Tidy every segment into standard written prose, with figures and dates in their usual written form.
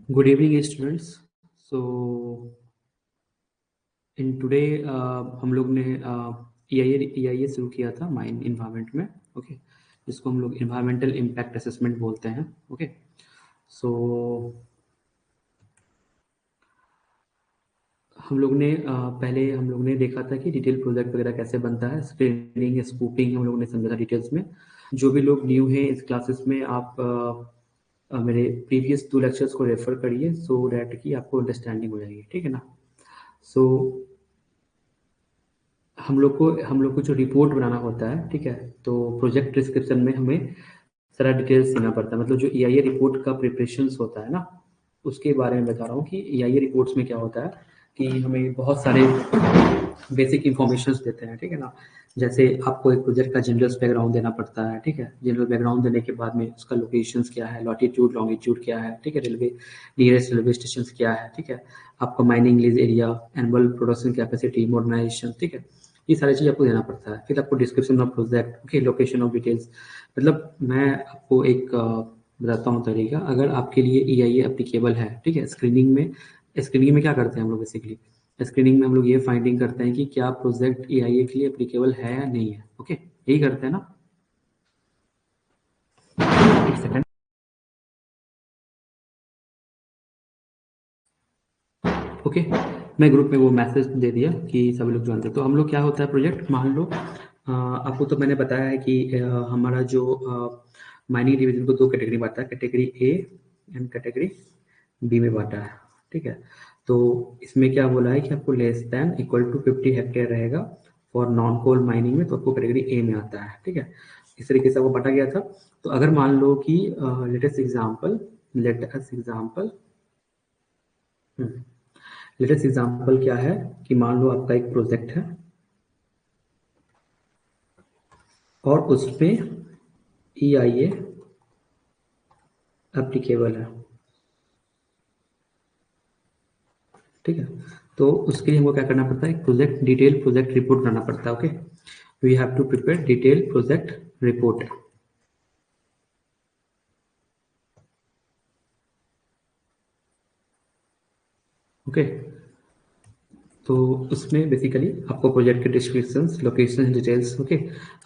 Good evening students. So in today हम लोग ने EIA शुरू किया था माइन इन्वायरमेंट में. ओके, जिसको हम लोग इन्वायरमेंटल इम्पैक्ट असेसमेंट बोलते हैं. ओके, सो हम लोग ने पहले हम लोग ने देखा था कि डिटेल प्रोजेक्ट वगैरह कैसे बनता है. स्क्रीनिंग स्कूपिंग हम लोग ने समझा था डिटेल्स में. जो भी लोग न्यू हैं इस क्लासेस में, आप मेरे प्रीवियस 2 लेक्चर्स को रेफर करिए सो डैट कि आपको अंडरस्टैंडिंग हो जाएगी. ठीक है ना. सो हम लोग को जो रिपोर्ट बनाना होता है, ठीक है, तो प्रोजेक्ट डिस्क्रिप्शन में हमें सारा डिटेल्स देना पड़ता है. मतलब जो EIA रिपोर्ट का प्रिपरेशंस होता है ना, उसके बारे में बता रहा हूँ कि EIA रिपोर्ट्स में क्या होता है कि हमें बहुत सारे बेसिक इन्फॉर्मेशन देते हैं. ठीक है ना. जैसे आपको एक प्रोजेक्ट का जनरल बैकग्राउंड देना पड़ता है. ठीक है, जनरल बैकग्राउंड देने के बाद में उसका लोकेशंस क्या है, लॉटिट्यूड लॉन्गिट्यूड क्या है, ठीक है, रेलवे नियरेस्ट रेलवे स्टेशन क्या है, ठीक है, आपका mining lease area, annual production capacity, modernisation, ठीक है, ये सारी चीज़ आपको देना पड़ता है. फिर आपको description of project, okay, location of details. मतलब मैं आपको एक बताता हूँ तरीका. अगर आपके लिए EIA एप्लीकेबल है, ठीक है, स्क्रीनिंग में क्या करते हैं हम लोग बेसिकली, स्क्रीनिंग में हम लोग ये फाइंडिंग करते हैं कि क्या प्रोजेक्ट EIA के लिए एप्लीकेबल है या नहीं है. ओके, यही करते हैं ना. एक सेकंड. ओके, मैं ग्रुप में वो मैसेज दे दिया कि सभी लोग जानते हैं. तो हम लोग क्या होता है प्रोजेक्ट, मान लो आपको तो मैंने बताया है कि हमारा जो माइनिंग डिवीजन को 2 कैटेगरी बांटा है, category A and category B में बांटा है. ठीक है, तो इसमें क्या बोला है कि आपको less than equal to 50 hectare रहेगा फॉर नॉन कोल माइनिंग में, तो आपको कैटेगरी A में आता है. ठीक है, इस तरीके से आपको बांटा गया था. तो अगर मान लो कि लेटेस्ट एग्जाम्पल क्या है कि मान लो आपका एक प्रोजेक्ट है और उसमें EIA एप्लीकेबल है. ठीक है, तो उसके लिए हमको क्या करना पड़ता है, डिटेल प्रोजेक्ट रिपोर्ट बनाना पड़ता है. Okay, we have to prepare detail project report. Okay, तो उसमें बेसिकली आपको प्रोजेक्ट के डिस्क्रिप्शंस, लोकेशन डिटेल्स, ओके,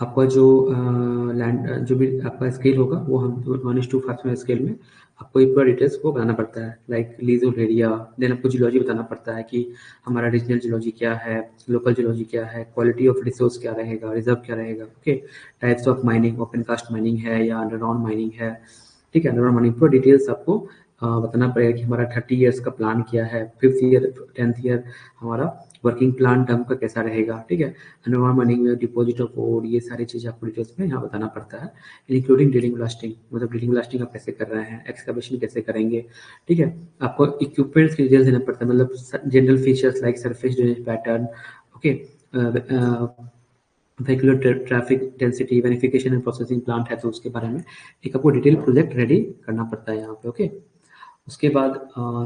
आपका जो लैंड जो भी आपका स्केल होगा वो हम 1:5 स्केल में आपको एक पूरा डिटेल्स को बताना पड़ता है. लाइक लीजल एरिया, देन आपको जियोलॉजी बताना पड़ता है कि हमारा रीजनल जियोलॉजी क्या है, लोकल जियोलॉजी क्या है, क्वालिटी ऑफ रिसोर्स क्या रहेगा, रिजर्व क्या रहेगा. Okay, types of mining, open cast mining है या अंडरग्राउंड माइनिंग है. ठीक है, अंडरग्राउंड माइनिंग पूरा डिटेल्स आपको बताना पड़ेगा कि हमारा 30 ईयर्स का प्लान क्या है, 5th ईयर 10th ईयर हमारा वर्किंग प्लान टर्म का कैसा रहेगा. ठीक है, अंडरग्राउंड माइनिंग में डिपॉजिट ऑफ ओर, ये सारी चीज़ें आपको डिटेल्स में यहाँ बताना पड़ता है. इंक्लूडिंग ड्रिलिंग ब्लास्टिंग, मतलब ड्रिलिंग ब्लास्टिंग आप कैसे कर रहे हैं, एक्सकवेशन कैसे करेंगे. ठीक है, आपको इक्विपमेंट्स की डिटेल्स देना पड़ता है, मतलब general features like surface drainage pattern, okay, vehicular traffic density, verification and processing plant है तो उसके बारे में एक आपको डिटेल प्रोजेक्ट रेडी करना पड़ता है यहाँ पे. ओके, उसके बाद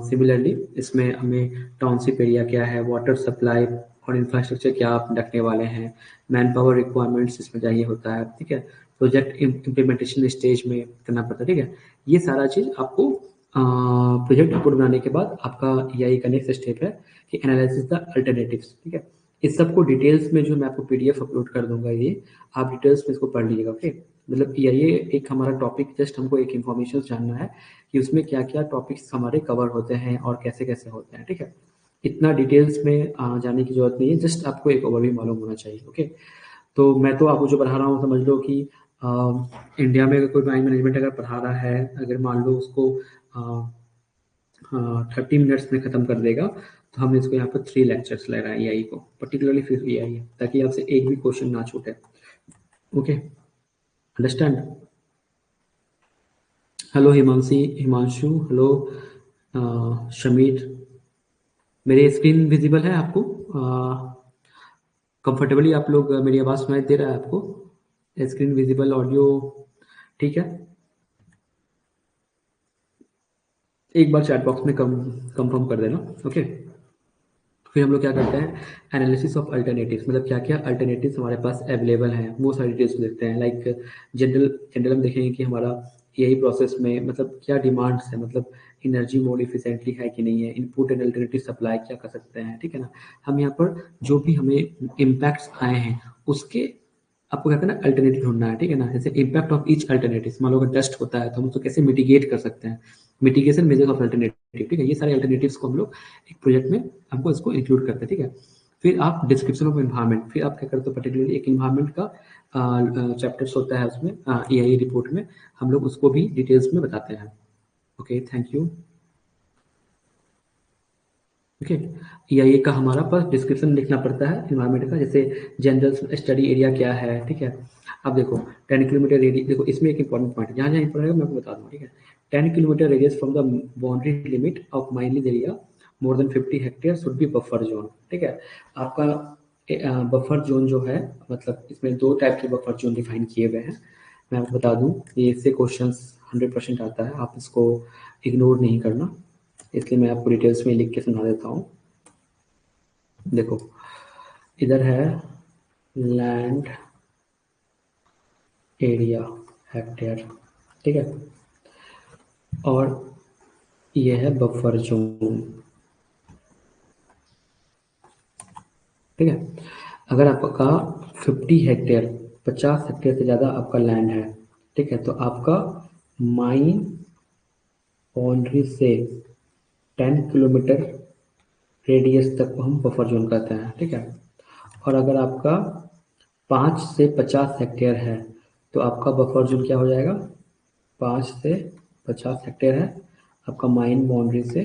सिमिलरली इसमें हमें टाउनशिप एरिया क्या है, वाटर सप्लाई और इंफ्रास्ट्रक्चर क्या आप रखने वाले हैं, मैन पावर रिक्वायरमेंट्स इसमें चाहिए होता है. ठीक है, प्रोजेक्ट इम्प्लीमेंटेशन स्टेज में करना पड़ता है. ठीक है, ये सारा चीज़ आपको प्रोजेक्ट रिपोर्ट बनाने के बाद आपका EIA का नेक्स्ट स्टेप है कि एनालिसिस द अल्टरनेटिव्स. ठीक है, इस सबको डिटेल्स में जो मैं आपको PDF अपलोड कर दूंगा, ये आप डिटेल्स में इसको पढ़ लीजिएगा. ओके, मतलब EIA एक हमारा टॉपिक, जस्ट हमको एक इन्फॉर्मेशन जानना है कि उसमें क्या क्या टॉपिक्स हमारे कवर होते हैं और कैसे कैसे होते हैं. ठीक है, इतना डिटेल्स में जाने की जरूरत नहीं है, जस्ट आपको एक ओवरव्यू मालूम होना चाहिए. ओके, तो मैं तो आपको जो पढ़ा रहा हूँ समझ लो कि इंडिया में अगर कोई माइंड मैनेजमेंट अगर पढ़ा रहा है, अगर मान लो उसको 30 मिनट्स में ख़त्म कर देगा, तो हमने इसको यहाँ पर 3 लेक्चर्स ले रहा है EI को, पर्टिकुलरली फिर EI है, ताकि आपसे एक भी क्वेश्चन ना छूटे. Okay, understand. Hello Himanshu, hello Shamir. मेरी स्क्रीन विजिबल है आपको? कंफर्टेबली आप लोग मेरी आवाज़ सुनाई दे रहा है आपको? स्क्रीन विजिबल, ऑडियो ठीक है? एक बार चैट बॉक्स में कंफर्म कर देना. ओके, फिर हम लोग क्या करते हैं, एनालिसिस ऑफ अल्टरनेटिव्स, मतलब क्या क्या अल्टरनेटिव्स हमारे पास अवेलेबल हैं वो सारी डिटेल्स देखते हैं. लाइक जनरल हम देखेंगे कि हमारा यही प्रोसेस में मतलब क्या डिमांड्स है, मतलब एनर्जी मोड इफिशिएंटली है कि नहीं है, इनपुट एंड अल्टरनेटिव सप्लाई क्या कर सकते हैं, ठीक है ना। हम यहाँ पर जो भी हमें इम्पैक्ट्स आए हैं उसके आपको क्या करना है, अल्टरनेटिव ढूंढना है, ठीक है ना। जैसे इम्पैक्ट ऑफ ईच अल्टरनेटिव, मान लो अगर डस्ट होता है तो हम उसको कैसे मिटिगेट कर सकते हैं, मिटिगेशन मेजर्स ऑफ अल्टरनेटिव, ठीक है। ये सारे अल्टरनेटिव्स को हम लोग एक प्रोजेक्ट में हमको इसको इंक्लूड करते हैं, ठीक है। फिर आप डिस्क्रिप्शन ऑफ इन्वायरमेंट, फिर आप क्या करते हो, पर्टिकुलरली एक इन्वायरमेंट का चैप्टर्स होता है उसमें, EIA रिपोर्ट में हम लोग उसको भी डिटेल्स में बताते हैं। Okay, thank you. Okay, EIA का हमारा पास डिस्क्रिप्शन लिखना पड़ता है इन्वायरमेंट का, जैसे जनरल स्टडी एरिया क्या है, ठीक है। अब देखो 10 किलोमीटर रेडियस, देखो इसमें एक इंपॉर्टेंट पॉइंट है, जहाँ जहाँ इंपॉर्टेंट है मैं आपको बता दूँ, ठीक है। 10 kilometre radius from the boundary limit of mining area more than 50 hectare should be buffer zone, ठीक है। आपका बफर जोन जो है, मतलब इसमें दो टाइप के बफर जोन डिफाइन किए हुए हैं। मैं आपको बता दूं, ये इससे क्वेश्चन 100% आता है, आप इसको इग्नोर नहीं करना, इसलिए मैं आपको डिटेल्स में लिख के समझा देता हूँ। देखो इधर है लैंड एरिया हेक्टेयर, ठीक है, और ये है बफर जोन, ठीक है। अगर आपका 50 हेक्टेयर, 50 हेक्टेयर से ज़्यादा आपका लैंड है, ठीक है, तो आपका माइन बाउंड्री से 10 किलोमीटर रेडियस तक को हम बफर जोन कहते हैं, ठीक है। और अगर आपका 5 से 50 हेक्टेयर है तो आपका बफर जोन क्या हो जाएगा, 5 से 50 हेक्टेयर है, आपका माइन बाउंड्री से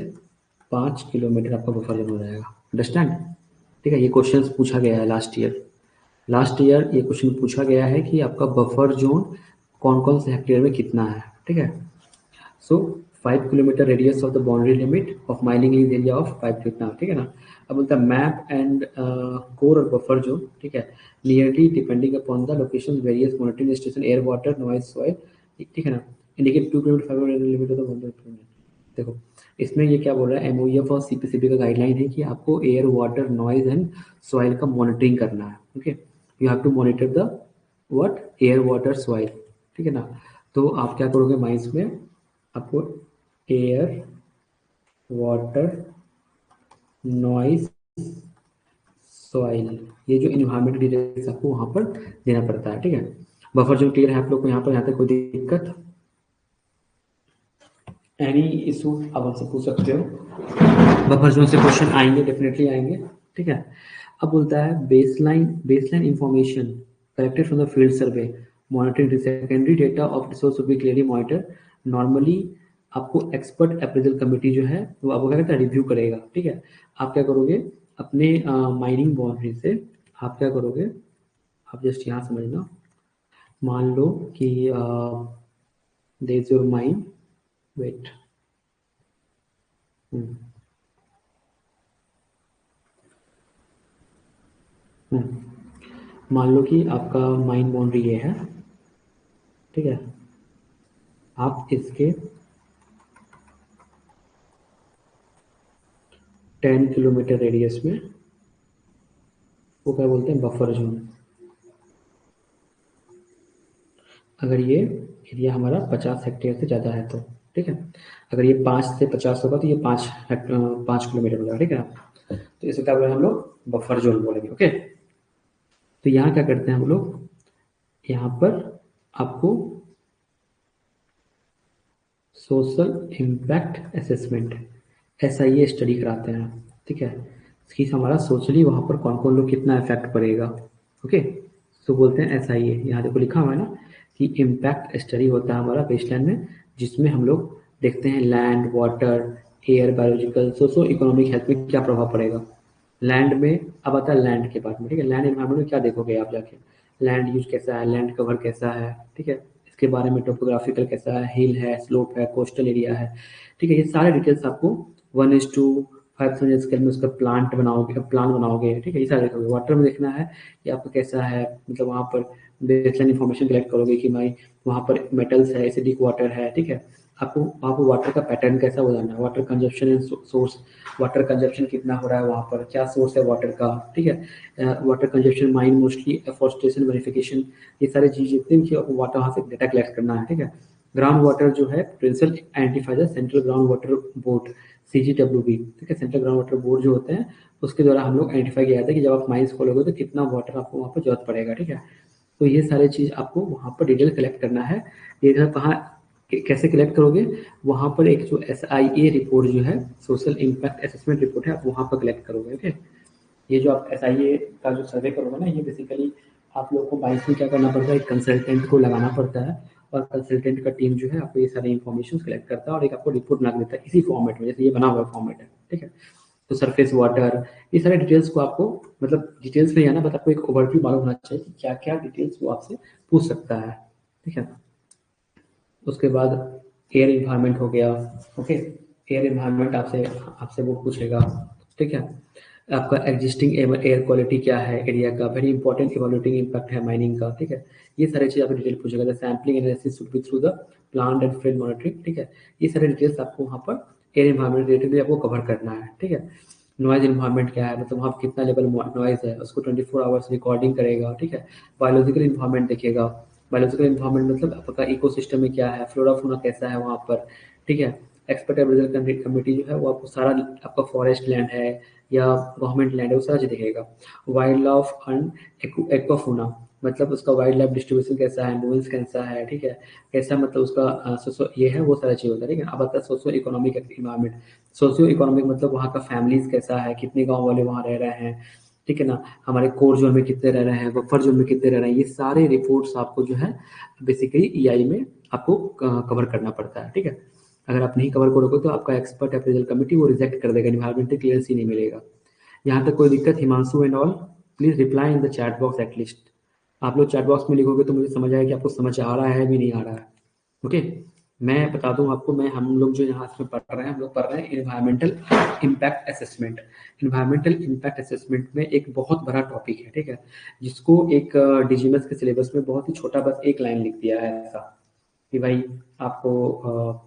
5 किलोमीटर आपका बफर जोन हो जाएगा। अंडरस्टैंड, ठीक है। ये क्वेश्चन पूछा गया है लास्ट ईयर ये क्वेश्चन पूछा गया है कि आपका बफर जोन कौन कौन से हेक्टेयर में कितना है, ठीक है। सो 5 kilometre radius of the boundary limit of mining lease area of 5 कितना, ठीक है ना। अब बोलता है मैप एंड कोर और बफर जोन, ठीक है, nearly depending upon the location various monitoring station air water noise soil, ठीक है ना, indicate 2 kilometre 5 limit of the boundary. देखो इसमें ये क्या बोल रहा है, MOEF और CPCB का गाइडलाइन है कि आपको air water noise and soil का मॉनिटरिंग करना है, okay. You have to monitor the what, air water soil, ठीक है ना। तो आप क्या करोगे माइंस में, आपको एयर वाटर नॉइज सॉइल, ये जो इन्वायरमेंट डिटेल्स आपको वहां पर देना पड़ता है, ठीक है। बफर जोन क्लियर है आप लोग को यहाँ पर, यहाँ तक कोई दिक्कत, एनी इशू आप हमसे पूछ सकते हो। बफर जोन से क्वेश्चन आएंगे, डेफिनेटली आएंगे, ठीक है। अब बोलता है baseline information collected from the field survey monitoring the secondary data of resource will be clearly monitor. Normally आपको एक्सपर्ट अप्रेजल कमेटी जो है वो आपको क्या करता है, रिव्यू करेगा, ठीक है। आप क्या करोगे, अपने माइनिंग बाउंड्री से आप क्या करोगे, आप जस्ट यहाँ समझना, मान लो कि there is your mine, wait, मान लो कि आपका माइन बाउंड्री ये है, ठीक है। आप इसके 10 किलोमीटर रेडियस में वो क्या बोलते हैं, बफर जोन। अगर ये एरिया हमारा 50 हेक्टेयर से ज़्यादा है तो, ठीक है। अगर ये 5 से 50 होगा तो ये 5 किलोमीटर हो जाएगा, ठीक है। तो इसे क्या बोले हम लोग, बफर जोन बोलेंगे, ओके। तो यहाँ क्या करते हैं हम लोग, यहाँ पर आपको social impact assessment SIA study कराते हैं, ठीक है। इसकी हमारा सोशली वहाँ पर कौन कौन लोग कितना इफेक्ट पड़ेगा, ओके। तो बोलते हैं SIA, यहाँ देखो लिखा हुआ है ना कि इम्पैक्ट स्टडी होता है हमारा बेसलाइन में, जिसमें हम लोग देखते हैं land water air biological socio economic health में क्या प्रभाव पड़ेगा। लैंड में अब आता है लैंड के बारे में, ठीक है। लैंड एनवायरमेंट में क्या देखोगे आप जाके, लैंड यूज कैसा है, लैंड कवर कैसा है, ठीक है। इसके बारे में टोपोग्राफिकल कैसा है, हिल है, स्लोप है, कोस्टल एरिया है, ठीक है। ये सारे डिटेल्स आपको 1:5 स्केल में उसका प्लान बनाओगे, ठीक है। ये सारे देखोगे। वाटर में देखना है कि आपका कैसा है, मतलब वहाँ पर बेसलाइन इन्फॉर्मेशन कलेक्ट करोगे कि भाई वहाँ पर मेटल्स है, एसिडिक वाटर है, ठीक है। आपको वहाँ पर वाटर का पैटर्न कैसा हो जाना है, water consumption and source, water consumption कितना हो रहा है वहाँ पर, क्या सोर्स है वाटर का, ठीक है। Water consumption mine mostly afforestation verification, ये सारी चीज़ जितनी भी वाटर वहाँ से डेटा कलेक्ट करना है, ठीक है। ग्राउंड वाटर जो है potential identifier central ground water board CGWB, ठीक है, सेंट्रल ग्राउंड वाटर बोर्ड जो होते हैं उसके द्वारा हम लोग आइडेंटिफाई किया जाता है कि जब आप माइंस खोलोगे तो कितना वाटर आपको वहाँ पर जरूरत पड़ेगा, ठीक है। तो ये सारी चीज़ आपको वहाँ पर डिटेल कलेक्ट करना है। ये कहाँ कैसे कलेक्ट करोगे, वहाँ पर एक जो SIA रिपोर्ट जो है सोशल इम्पैक्ट असेसमेंट रिपोर्ट है, आप वहाँ पर कलेक्ट करोगे, ओके। ये जो आप SIA का जो सर्वे करोगे ना, ये बेसिकली आप लोगों को बाइक में क्या करना पड़ता है, एक कंसल्टेंट को लगाना पड़ता है और कंसल्टेंट का टीम जो है आपको ये सारी इन्फॉर्मेशन कलेक्ट करता है और एक आपको रिपोर्ट बना के देता है इसी फॉर्मेट में, जैसे ये बना हुआ फॉर्मेट है, ठीक है। तो सरफेस वाटर, ये सारे डिटेल्स को आपको, मतलब डिटेल्स में आना, बट आपको एक ओवरव्यू मालूम होना चाहिए कि क्या क्या डिटेल्स वो आपसे पूछ सकता है, ठीक है। उसके बाद एयर इन्वायरमेंट हो गया, ओके। एयर इन्वायरमेंट आपसे आपसे वो पूछेगा, ठीक है। आपका एग्जिस्टिंग एयर क्वालिटी क्या है एरिया का, वेरी इंपॉर्टेंट इवोल्यूटिंग इम्पैक्ट है माइनिंग का, ठीक है। ये सारी चीज़ आपको डिटेल पूछेगा, sampling analysis should be through the plant and field monitoring, ठीक है। ये सारे डिटेल्स आपको वहाँ पर एयर इन्वायरमेंट रिलेटेड आपको कवर करना है, ठीक है। नॉइज इन्वायरमेंट क्या है, मतलब वहाँ पर कितना लेवल नॉइज है, उसको 24 आवर्स रिकॉर्डिंग करेगा, ठीक है। बायोलॉजिकल इन्वायरमेंट देखेगा, बायोलॉजिकल इन्वायरमेंट मतलब आपका इकोसिस्टम में क्या है, फ्लोरा फौना कैसा है वहाँ पर, ठीक है। एक्सपर्ट एडवाइजरी कमेटी जो है वो आपको सारा, आपका फॉरेस्ट लैंड है या गवर्नमेंट लैंड है वो सारा चीज़ दिखेगा। वाइल्ड लाइफ एंड एक्वाफौना, मतलब उसका वाइल्ड लाइफ डिस्ट्रीब्यूशन कैसा है, मूवमेंट्स कैसा है, ठीक है, कैसा मतलब उसका सोशो ये है, वो सारा चीज़ होता है, ठीक है। अब आता है socio economic environment. Socio economic मतलब वहाँ का फैमिलीज कैसा है, कितने गाँव वाले वहाँ रह रहे हैं, ठीक है ना, हमारे कोर जोन में कितने रह रहे हैं, बफर जोन में कितने रह रहे हैं, ये सारे रिपोर्ट्स आपको जो है बेसिकली EI में आपको कवर करना पड़ता है, ठीक है। अगर आप नहीं कवर करोगे तो आपका एक्सपर्ट अप्रेजल कमेटी वो रिजेक्ट कर देगा, इन्वायरमेंटल क्लियरेंस ही नहीं मिलेगा। यहाँ तक कोई दिक्कत Himanshu and all, please reply in the chat box at least. आप लोग चैट बॉक्स में लिखोगे तो मुझे समझ आएगा कि आपको समझ आ रहा है भी नहीं आ रहा है, ओके। मैं बता दूं आपको, मैं हम लोग जो यहाँ इसमें पढ़ रहे हैं, हम लोग पढ़ रहे हैं environmental impact assessment. Environmental impact assessment में एक बहुत बड़ा टॉपिक है, ठीक है, जिसको एक DGMS के सिलेबस में बहुत ही छोटा बस एक लाइन लिख दिया है ऐसा कि भाई आपको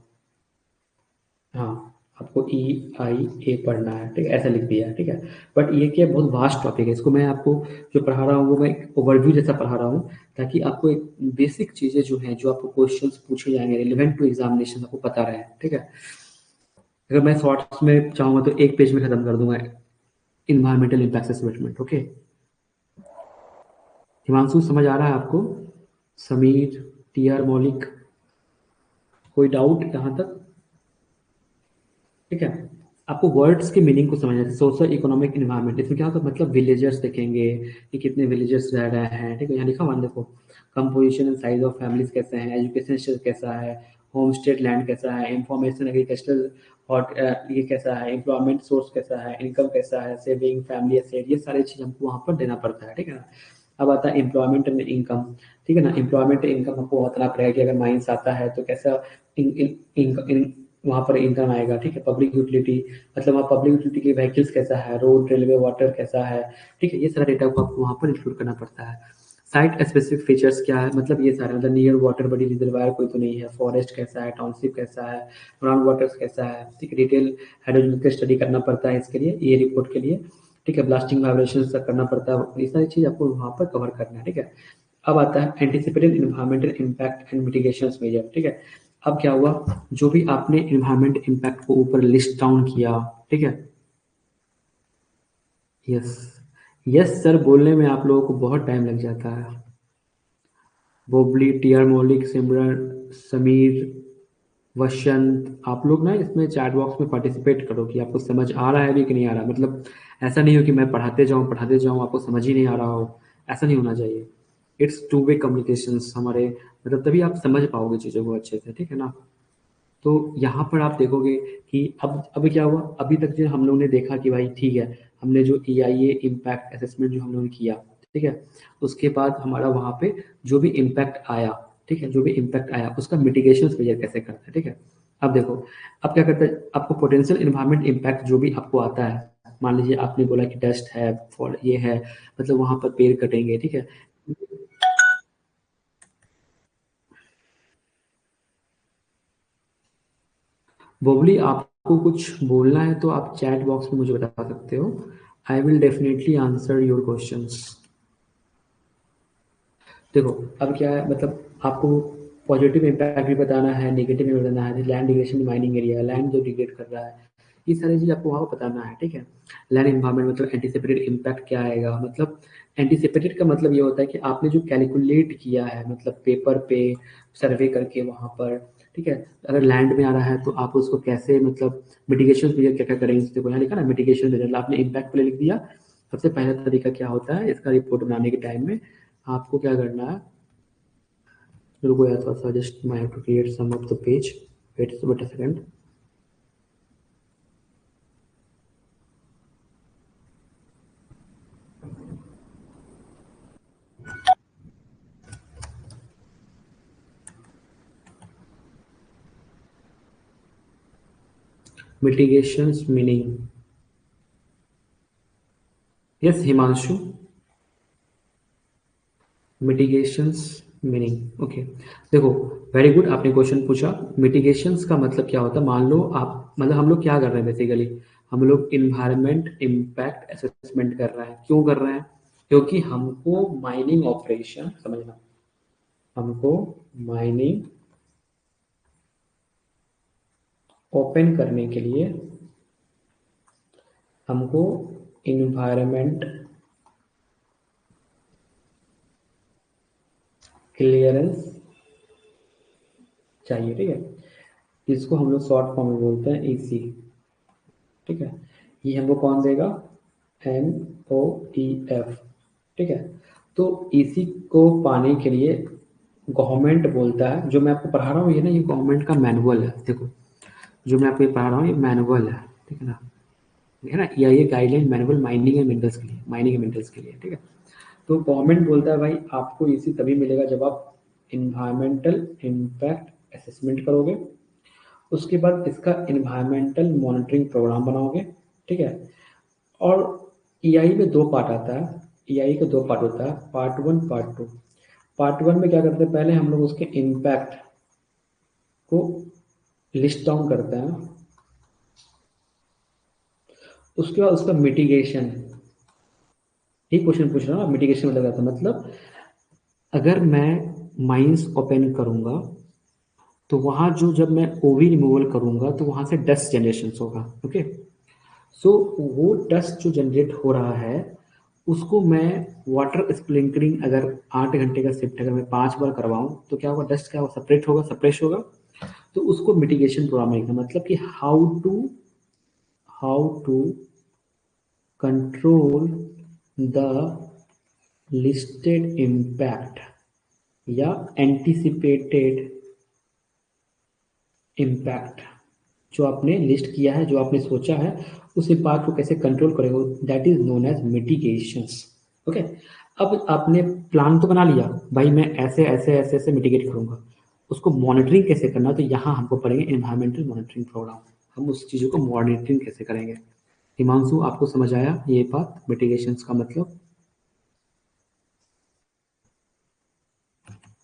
हाँ, आपको EIA पढ़ना है, ठीक है, ऐसा लिख दिया है, ठीक है। बट ये क्या बहुत वास्ट टॉपिक है, इसको मैं आपको जो पढ़ा रहा हूँ वो मैं एक ओवरव्यू जैसा पढ़ा रहा हूँ, ताकि आपको एक बेसिक चीज़ें जो हैं, जो आपको क्वेश्चंस पूछे जाएंगे रिलेवेंट टू एग्जामिनेशन, आपको पता रहे, ठीक है। अगर मैं शॉर्ट्स में चाहूँगा तो एक पेज में खत्म कर दूंगा environmental impact assessment, okay. Himanshu समझ आ रहा है आपको? समीर, TR मौलिक, कोई डाउट यहाँ तक? ठीक है, आपको वर्ड्स के मीनिंग को समझना है। सोशल इकोनॉमिक इन्वायरमेंट, इसमें क्या होता है, मतलब विलेजर्स देखेंगे कि कितने विलेजर्स रह रहे हैं, ठीक है, यहाँ लिखा हुआ है देखो। Composition and size of families कैसे हैं, एजुकेशन सिस्टम कैसा है, होम स्टेट लैंड कैसा है, इंफॉर्मेशन एग्रीकल्चरल और ये कैसा है, एम्प्लॉयमेंट सोर्स कैसा है, इनकम कैसा है, सेविंग, फैमिली एसेट, ये सारी चीज़ हमको वहाँ पर देना पड़ता है, ठीक है ना। अब आता है एम्प्लॉयमेंट एंड इनकम, ठीक है ना। एम्प्लॉयमेंट इनकम आपको बताना पड़ेगा कि अगर माइंस आता है तो कैसा इन, इन, इन, इन, वहाँ पर इनकम आएगा, ठीक है। पब्लिक यूटिलिटी, मतलब वहाँ पब्लिक यूटिलिटी के व्हीकल्स कैसा है, रोड, रेलवे, वाटर कैसा है, ठीक है, ये सारा डेटा को आपको वहाँ पर इंक्लूड करना पड़ता है। साइट स्पेसिफिक फीचर्स क्या है, मतलब ये सारे, मतलब नियर वाटर बॉडी रिजर्वायर कोई तो नहीं है, फॉरेस्ट कैसा है, टाउनशिप कैसा है, ग्राउंड वाटर्स कैसा है, ठीक है। डिटेल हाइड्रोलॉजिकल स्टडी करना पड़ता है इसके लिए, ये रिपोर्ट के लिए, ठीक है। ब्लास्टिंग वाइब्रेशन तक करना पड़ता है, ये सारी चीज़ आपको वहाँ पर कवर करना है, ठीक है। अब आता है anticipated environmental impact and mitigation measure, ठीक है। अब क्या हुआ, जो भी आपने इन्वायरमेंट इम्पैक्ट को ऊपर लिस्ट डाउन किया, ठीक है। यस, यस सर बोलने में आप लोगों को बहुत टाइम लग जाता है। बोबली, TR मौलिक, सिमरन, समीर, वसंत, आप लोग ना इसमें चैट बॉक्स में पार्टिसिपेट करो कि आपको समझ आ रहा है भी कि नहीं आ रहा, मतलब ऐसा नहीं हो कि मैं पढ़ाते जाऊँ आपको समझ ही नहीं आ रहा हो, ऐसा नहीं होना चाहिए। इट्स टू वे कम्युनिकेशन हमारे, मतलब तभी आप समझ पाओगे चीज़ों को अच्छे से, ठीक है ना। तो यहाँ पर आप देखोगे कि अब क्या हुआ, अभी तक जो हम लोगों ने देखा कि भाई ठीक है, हमने जो EIA इम्पैक्ट असेसमेंट जो हम लोगों ने किया, ठीक है, उसके बाद हमारा वहाँ पे जो भी इम्पैक्ट आया, ठीक है, जो भी इम्पैक्ट आया उसका मिटिगेशन मेजर कैसे करते हैं, ठीक है। अब देखो, अब क्या करते हैं, आपको पोटेंशियल इन्वायरमेंट इम्पैक्ट जो भी आपको आता है, मान लीजिए आपने बोला कि डस्ट है, फॉल ये है, मतलब वहाँ पर पेड़ कटेंगे, ठीक है। बबली, आपको कुछ बोलना है तो आप चैट बॉक्स में मुझे बता सकते हो, I will definitely answer your questions. देखो अब क्या है, मतलब आपको पॉजिटिव इम्पैक्ट भी बताना है, नेगेटिव भी बताना है, land degradation mining area, land जो डिग्रेड कर रहा है, ये सारी चीज़ आपको वहाँ पर बताना है, ठीक है। लैंड इन्वायरमेंट मतलब एंटीसिपेटेड इम्पैक्ट क्या आएगा, मतलब एंटीसिपेटेड का मतलब ये होता है कि आपने जो कैलकुलेट किया है, मतलब पेपर पे सर्वे करके वहाँ पर, ठीक है। अगर लैंड में आ रहा है तो आप उसको कैसे, मतलब मिटिगेशन मेजर क्या क्या करेंगे, देखो यहाँ लिखा ना मिटिगेशन मेजर, आपने इम्पैक्ट पे लिख दिया। सबसे पहला तरीका क्या होता है, इसका रिपोर्ट बनाने के टाइम में आपको क्या करना है, रुको यार थोड़ा सा, just I have to create some of the page, wait a second. mitigations meaning, yes Himanshu, mitigations meaning, okay. देखो, वेरी गुड, आपने क्वेश्चन पूछा। मिटिगेशंस का मतलब क्या होता है, मान लो आप, मतलब हम लोग क्या कर रहे हैं बेसिकली, हम लोग इन्वायरमेंट इम्पैक्ट असेसमेंट कर रहे हैं। क्यों कर रहे हैं, क्योंकि हमको माइनिंग ऑपरेशन, समझना, हमको माइनिंग ओपन करने के लिए हमको इन्वायरमेंट क्लियरेंस चाहिए, ठीक है। इसको हम लोग शॉर्ट फॉर्म में बोलते हैं ईसी, ठीक है। ये हमको कौन देगा, MOEF, ठीक है। तो इसी को पाने के लिए गवर्नमेंट बोलता है, जो मैं आपको पढ़ा रहा हूँ ये ना, ये गवर्नमेंट का मैनुअल है, देखो जो मैं आपको ये पढ़ा रहा हूँ ये मैनुअल है, ठीक है ना, है ना, या ये guideline manual mining and minerals के लिए, माइनिंग एंड मिनरल्स के लिए, ठीक है। तो गवर्नमेंट बोलता है भाई आपको इसी तभी मिलेगा जब आप इन्वायरमेंटल इम्पैक्ट असेसमेंट करोगे, उसके बाद इसका इन्वायरमेंटल मॉनिटरिंग प्रोग्राम बनाओगे, ठीक है। और ईआई में दो पार्ट आता है, ईआई का दो पार्ट होता है, part one part two. Part one में क्या करते हैं, पहले हम लोग उसके इम्पैक्ट को लिस्ट डाउन करते हैं, उसके बाद उसका मिटिगेशन, ठीक क्वेश्चन पूछ रहा हूँ, मिटिगेशन मतलब क्या था, मतलब अगर मैं माइंस ओपन करूंगा तो वहां जो, जब मैं ओवी रिमूवल करूंगा तो वहां से डस्ट जनरेशन होगा, ओके। सो वो डस्ट जो जनरेट हो रहा है उसको मैं वाटर स्प्रिंकलिंग, अगर 8 घंटे का शिफ्ट अगर मैं 5 बार करवाऊं तो क्या होगा, डस्ट क्या होगा, सेपरेट होगा, सप्रेस होगा। तो उसको मिटिगेशन प्रोग्राम लिखना, मतलब कि how to control the listed impact या एंटिसिपेटेड इम्पैक्ट, जो आपने लिस्ट किया है, जो आपने सोचा है, उस इम्पैक्ट को कैसे कंट्रोल करेगा, that is known as mitigations, okay. अब आपने प्लान तो बना लिया भाई, मैं ऐसे ऐसे ऐसे ऐसे मिटिगेट करूंगा, उसको मॉनिटरिंग कैसे करना, तो यहाँ हमको पढ़ेंगे एनवायरमेंटल मॉनिटरिंग प्रोग्राम, हम उस चीज़ों को मॉनिटरिंग कैसे करेंगे। हिमांशु आपको समझ आया ये बात, मिटिगेशंस का मतलब,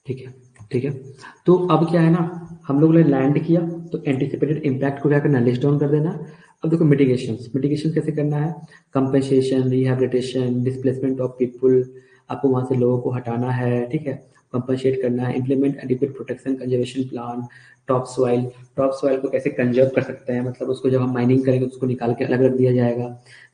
ठीक है, ठीक है। तो अब क्या है ना, हम लोग ने लैंड किया तो एंटिसिपेटेड इम्पैक्ट को क्या करना है, लिस्ट डाउन कर देना। अब देखो मिटिगेशन कैसे करना है, compensation, rehabilitation, displacement of people, आपको वहाँ से लोगों को हटाना है, ठीक है, कंपनसेट करना है, implement adequate protection conservation plan, top soil को कैसे कंजर्व कर सकते हैं, मतलब उसको जब हम माइनिंग करेंगे उसको निकाल के अलग रख दिया जाएगा,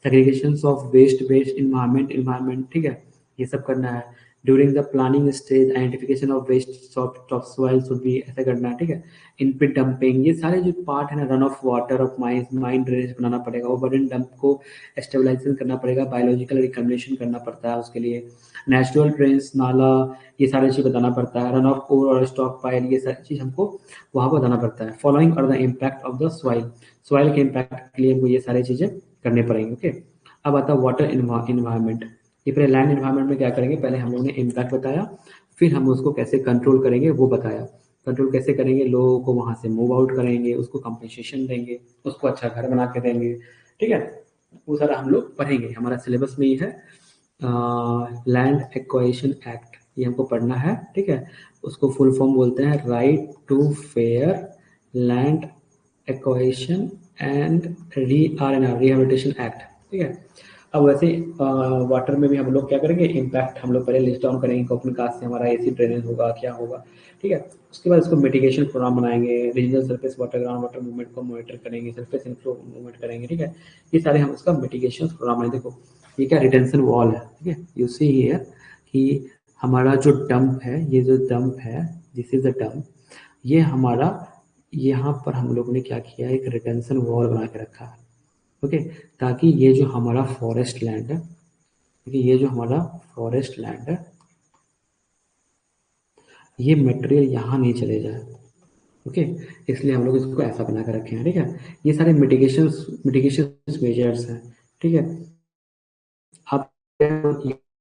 segregation of waste based environment, ठीक है, ये सब करना है। During the planning stage identification of waste top soil should be, ऐसा करना है, ठीक है। इनपिट डंपिंग, ये सारे जो पार्ट है ना, run off water of mine drainage बनाना पड़ेगा, ओवरडन डंप को स्टेबलाइजेशन करना पड़ेगा, बायोलॉजिकल रिकमेंडेशन करना पड़ता है उसके लिए, नेचुरल ड्रेन्स नाला, ये सारी चीज़ बताना पड़ता है, रन ऑफ ओर और स्टॉक पाइल, ये सारी चीज़ हमको वहाँ पर बताना पड़ता है। फॉलोइंग और the impact of the soil के इम्पैक्ट के लिए हमको ये सारी चीज़ें करनी पड़ेंगी, ओके। अब आता है वाटर इन्वायरमेंट। ये पहले लैंड इन्वायरमेंट में क्या करेंगे, पहले हम लोगों ने इम्पैक्ट बताया, फिर हम उसको कैसे कंट्रोल करेंगे वो बताया। कंट्रोल कैसे करेंगे, लोगों को वहाँ से मूव आउट करेंगे, उसको कंपनसेशन देंगे, उसको अच्छा घर बना के देंगे, ठीक है। वो सारा हम लोग पढ़ेंगे, हमारा सिलेबस में ही है। लैंड एक्वाजिशन एक्ट, ये हमको पढ़ना है, ठीक है। उसको फुल फॉर्म बोलते हैं right to fair land acquisition and RNR rehabilitation act, ठीक है। अब वैसे वाटर में भी हम लोग क्या करेंगे, इम्पैक्ट हम लोग पहले लिस्ट डाउन करेंगे, कॉपन कास्ट से हमारा एसिड ड्रेनेज होगा, क्या होगा, ठीक है। उसके बाद इसको मिटिगेशन प्रोग्राम बनाएंगे, regional surface water, ground water movement को मॉनिटर करेंगे, सरफेस इनफ्लो मूवमेंट करेंगे, ठीक है। ये सारे हम उसका मिटिगेशन प्रोग्राम है। देखो ये क्या रिटेंशन वॉल है, ठीक है। यू सी हियर कि हमारा जो डंप है, ये जो डंप है, दिस इज द डंप, ये हमारा, यहाँ पर हम लोगों ने क्या किया है, एक रिटेंशन वॉल बना के रखा है, ओके। ताकि ये जो हमारा फॉरेस्ट लैंड है, देखिए ये जो हमारा फॉरेस्ट लैंड है, ये मटेरियल यहाँ नहीं चले जाए, ओके। इसलिए हम लोग इसको ऐसा बना कर रखे हैं, ठीक है। ये सारे मिटिगेशन मिटिगेशन मेजर्स हैं, ठीक है। आप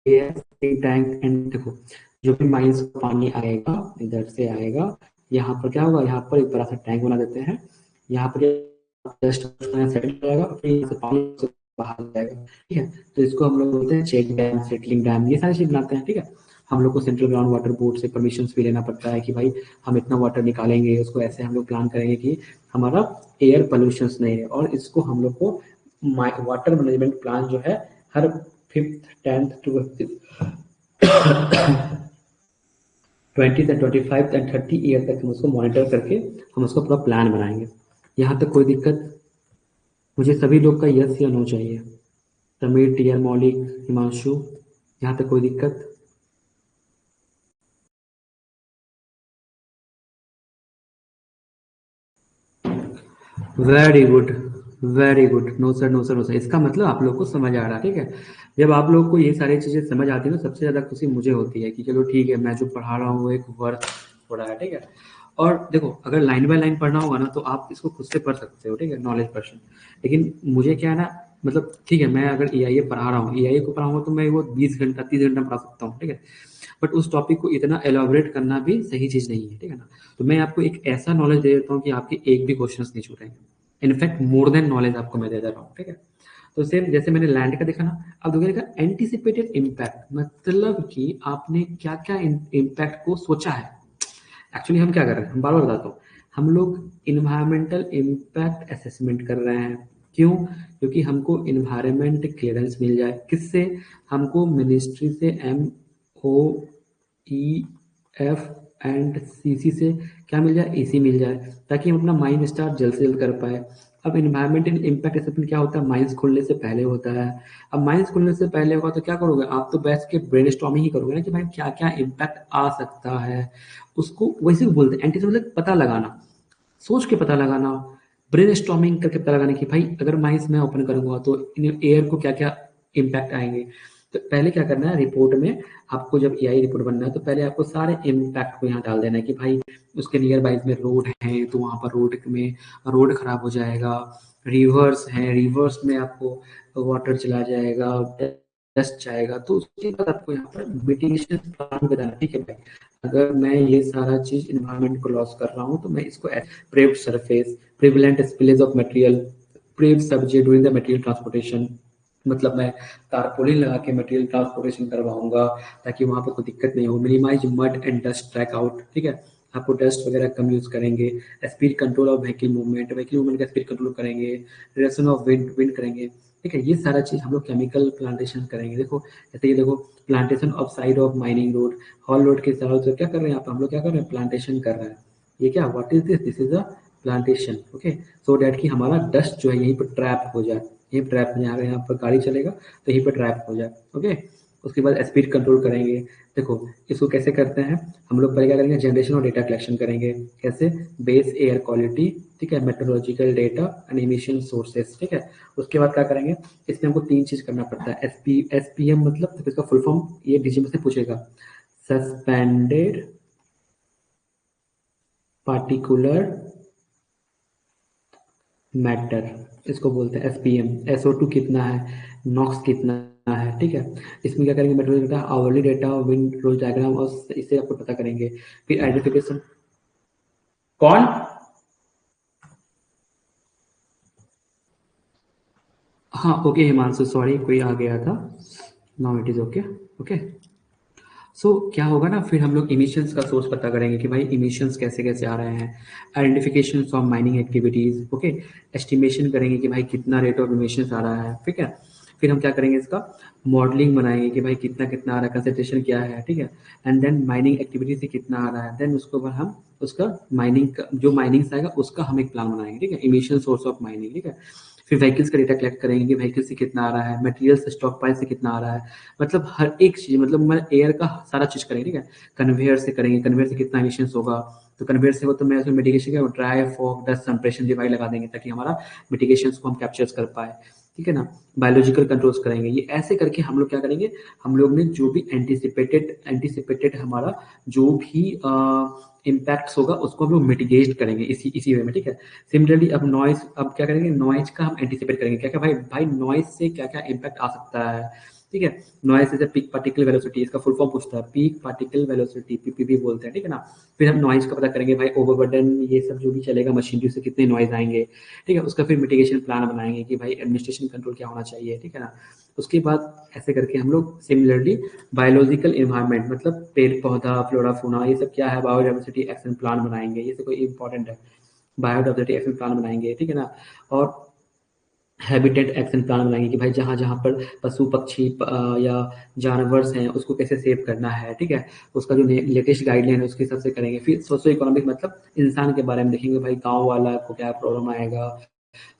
ये टैंक एंड देखो, जो भी माइंस का पानी आएगा इधर से आएगा, यहाँ पर क्या होगा, यहाँ पर एक बड़ा सा टैंक बना देते हैं, यहाँ पर जस्ट सेटल जाएगा, फिर यहाँ से पानी बाहर जाएगा, ठीक है। तो इसको हम लोग बोलते हैं चेक डैम, सेटलिंग डैम, ये सारी चीज बनाते हैं, ठीक है। हम लोग को सेंट्रल ग्राउंड वाटर बोर्ड से परमिशन भी लेना पड़ता है कि भाई हम इतना वाटर निकालेंगे, उसको ऐसे हम लोग प्लान करेंगे कि हमारा एयर पोल्यूशन नहीं है। और इसको हम लोग को वाटर मैनेजमेंट प्लान जो है हर 5th 10th to 20th and 25th and 30 year तक हम उसको मॉनिटर करके हम उसको पूरा प्लान बनाएंगे। यहाँ तक कोई दिक्कत? मुझे सभी लोग का यस या नो चाहिए। समीर, टीआर, मौलिक, हिमांशु, यहाँ तक कोई दिक्कत? Very good, very good. No sir, no sir, no sir. इसका मतलब आप लोग को समझ आ रहा है, ठीक है। जब आप लोग को ये सारी चीजें समझ आती है ना, सबसे ज्यादा खुशी मुझे होती है कि चलो ठीक है, मैं जो पढ़ा रहा हूँ वो एक वर्थ हो रहा है, ठीक है। और देखो अगर लाइन बाय लाइन पढ़ना होगा ना तो आप इसको खुद से पढ़ सकते हो, ठीक है, नॉलेज पर्सन। लेकिन मुझे क्या है ना, मतलब ठीक है, मैं अगर एआईए पढ़ा रहा हूँ, एआईए को पढ़ाऊंगा तो मैं वो 20 घंटा 30 घंटा पढ़ा सकता हूँ, ठीक है। बट उस टॉपिक को इतना एलोबरेट करना भी सही चीज नहीं है, ठीक है ना। तो मैं आपको एक ऐसा नॉलेज दे देता हूँ कि आपके एक भी क्वेश्चन नहीं छूटेंगे। इनफैक्ट मोर देन नॉलेज आपको मैं दे रहा हूँ, ठीक है। तो सेम जैसे मैंने लैंड का देखा ना, अब देखिएगा एंटिसिपेटेड इम्पैक्ट, मतलब कि आपने क्या क्या इम्पैक्ट को सोचा है। एक्चुअली हम क्या कर रहे हैं, हम बार बार बताता हूँ, हम लोग इन्वायरमेंटल इम्पैक्ट असेसमेंट कर रहे हैं। क्यों? क्योंकि हमको इन्वायरमेंट क्लियरेंस मिल जाए, किससे? हमको मिनिस्ट्री से, MO, EF एंड CC से क्या मिल जाए, AC मिल जाए, ताकि हम अपना माइन स्टार्ट जल्द से जल्द कर पाए। अब इन्वायरमेंटल इम्पैक्ट असेसमेंट क्या होता है, माइंस खुलने से पहले होता है। अब माइंस खुलने से पहले होगा तो क्या करोगे आप, तो बैठ के ब्रेनस्टॉर्मिंग ही करोगे ना कि भाई क्या क्या इम्पैक्ट आ सकता है। उसको वैसे भी बोलते हैं एंटी, मतलब पता लगाना, सोच के पता लगाना, ब्रेनस्टॉर्मिंग करके पता लगाना कि भाई अगर माइंस मैं ओपन करूंगा तो इन एयर को क्या क्या इम्पैक्ट आएंगे। तो पहले क्या करना है, रिपोर्ट में आपको जब एआई रिपोर्ट बनना है तो पहले आपको सारे इम्पैक्ट को यहाँ डाल देना है कि भाई उसके नियर बाइज में रोड है तो वहाँ पर रोड में रोड खराब हो जाएगा, रिवर्स है, रिवर्स में आपको वाटर चला जाएगा, डस्ट जाएगा, तो उसके बाद आपको यहाँ पर मिटिगेशन प्लान बताना, ठीक है भाई। अगर मैं ये सारा चीज इन्वायरमेंट को लॉस कर रहा हूँ तो मैं इसको paved surface, prevalent spillage of material, paved subject during the material transportation, मतलब मैं तारपोलिन लगा के मटेरियल ट्रांसपोर्टेशन करवाऊंगा ताकि वहां पर कोई दिक्कत नहीं हो। Minimise mud and dust track out, ठीक है, आपको डस्ट वगैरह कम यूज करेंगे। Speed control of vehicle movement, vehicle movement का स्पीड कंट्रोल करेंगे। रिडक्शन ऑफ विंड, विंड करेंगे, ठीक है। ये सारा चीज हम लोग केमिकल प्लांटेशन करेंगे। देखो जैसे ये देखो, plantation of side of mining road, hall road के चारों तरफ क्या कर रहे हैं आप, हम लोग क्या कर रहे हैं, प्लांटेशन कर रहे हैं। ये क्या, what is this, this is a plantation, okay. So that कि हमारा डस्ट जो है यहीं पर ट्रैप हो जाए, यहीं ट्रैप में, यहाँ पर गाड़ी चलेगा तो यहीं पर ट्रैप हो जाए, ओके। उसके बाद स्पीड कंट्रोल करेंगे। देखो इसको कैसे करते हैं, हम लोग पहले क्या करेंगे, जनरेशन और डेटा कलेक्शन करेंगे। कैसे? बेस एयर क्वालिटी, ठीक है, metrological data and emission sources, ठीक है। उसके बाद क्या करेंगे, इसमें हमको 3 चीज करना पड़ता है। SPM मतलब, तो इसका फुल फॉर्म ये डीजी में से पूछेगा, सस्पेंडेड पार्टिकुलर मैटर, इसको बोलते हैं SPM। SO2 कितना है, नॉक्स कितना है, ठीक है। इसमें क्या करेंगे, meteorology data, hourly data, wind rose diagram, और इसे आपको पता करेंगे। फिर आइडेंटिफिकेशन। कौन? हाँ ओके हिमांशु, सॉरी कोई आ गया था। Now it is okay, okay. So क्या होगा ना, फिर हम लोग इमिशंस का सोर्स पता करेंगे कि भाई इमिशंस कैसे कैसे आ रहे हैं। Identification of mining activities, okay. Estimation करेंगे कि भाई कितना रेट ऑफ इमिशंस आ रहा है, ठीक है। फिर हम क्या करेंगे, इसका मॉडलिंग बनाएंगे कि भाई कितना कितना आ रहा है, कंसंट्रेशन क्या है, ठीक है। एंड देन माइनिंग एक्टिविटी से कितना आ रहा है, देन उसके ऊपर हम उसका माइनिंग का जो माइनिंग आएगा उसका हम एक प्लान बनाएंगे, ठीक है, इनिशियल सोर्स ऑफ माइनिंग, ठीक है। फिर व्हीकल्स का डेटा कलेक्ट करेंगे कि व्हीकल से कितना आ रहा है, मटेरियल्स स्टॉक पाइल से कितना आ रहा है, मतलब हर एक चीज, मतलब मैं एयर का सारा चीज करेंगे, ठीक है। कन्वेयर से करेंगे, कन्वेयर से कितना इमिशंस होगा, तो कन्वेयर से हो तो मैं उसमें मिटिगेशन का ड्राई फॉग डस्ट संप्रेशन डिवाइस लगा देंगे ताकि हमारा मिटिगेशन को हम कैप्चर कर पाए, ठीक है ना। बायोलॉजिकल कंट्रोल्स करेंगे, ये ऐसे करके हम लोग क्या करेंगे, हम लोग ने जो भी एंटीसिपेटेड हमारा जो भी इम्पैक्ट्स होगा उसको हम लोग मिटिगेट करेंगे इसी वे में, ठीक है। सिमिलरली अब नॉइज, अब क्या करेंगे, नॉइज का हम एंटीसिपेट करेंगे, क्या क्या भाई भाई नॉइज से क्या क्या इम्पैक्ट आ सकता है, ठीक है। Noise is peak particle velocity, इसका फुल फॉर्म पूछता है, पीक पार्टिकल वेलोसिटी, पीपीवी बोलते हैं, ठीक है ना। फिर हम नॉइज का पता करेंगे, भाई ओवरबर्डन ये सब जो भी चलेगा मशीनरी से कितने नॉइज आएंगे, ठीक है। उसका फिर मिटिगेशन प्लान बनाएंगे कि भाई एडमिनिस्ट्रेशन कंट्रोल क्या होना चाहिए, ठीक है ना। उसके बाद ऐसे करके हम लोग सिमिलरली बायोलॉजिकल इन्वायरमेंट, मतलब पेड़ पौधा फ्लोरा फूना ये सब क्या है, बायोडाइवर्सिटी एक्शन प्लान बनाएंगे, ये सब कोई इंपॉर्टेंट है, बायोडाइवर्सिटी एक्शन प्लान बनाएंगे, ठीक है ना। और हैबिटेट एक्शन प्लान बनाएंगे कि भाई जहाँ जहाँ पर पशु पक्षी या जानवर्स हैं उसको कैसे सेव करना है, ठीक है। उसका जो लेटेस्ट गाइडलाइन है उसके हिसाब से करेंगे। फिर सोशो इकोनॉमिक, मतलब इंसान के बारे में देखेंगे, भाई गांव वाला को क्या प्रॉब्लम आएगा।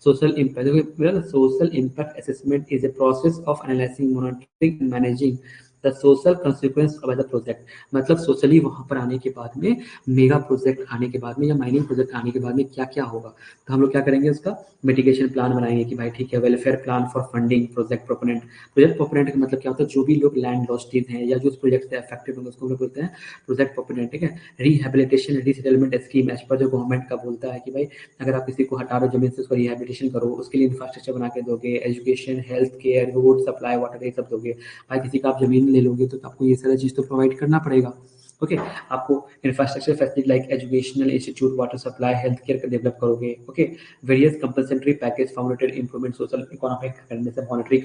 Social impact, social impact assessment is a process of analysing, monitoring and managing the social consequence of the project, मतलब सोशली वहां पर आने के बाद में, मेगा प्रोजेक्ट आने के बाद में या माइनिंग प्रोजेक्ट आने के बाद में क्या क्या होगा, तो हम लोग क्या करेंगे, उसका मिटिगेशन प्लान बनाएंगे कि भाई ठीक है, welfare plan for funding project proponent. Project proponent का मतलब क्या होता है, जो भी लोग लैंड लॉस्टिव हैं या जो उस प्रोजेक्ट से अफेक्टेड होंगे उसको हम लोग बोलते हैं प्रोजेक्ट प्रोपोनेंट, ठीक है। Rehabilitation resettlement scheme, as per जो गवर्नमेंट का बोलता है कि भाई अगर आप किसी को हटा रहे जमीन से उसको रिहेबिलिटेशन करो, उसके लिए इंफ्रास्ट्रक्चर बना के दोगे, education health care road supply water ये सब दोगे। भाई किसी का आप जमीन ले लोगे तो आपको ये सारा चीज़ तो प्रोवाइड करना पड़ेगा, ओके। आपको infrastructure facility like educational institute water supply health care का डेवलप करोगे, okay. Various compensatory package formulated improvement social economic करने से मॉनेटरी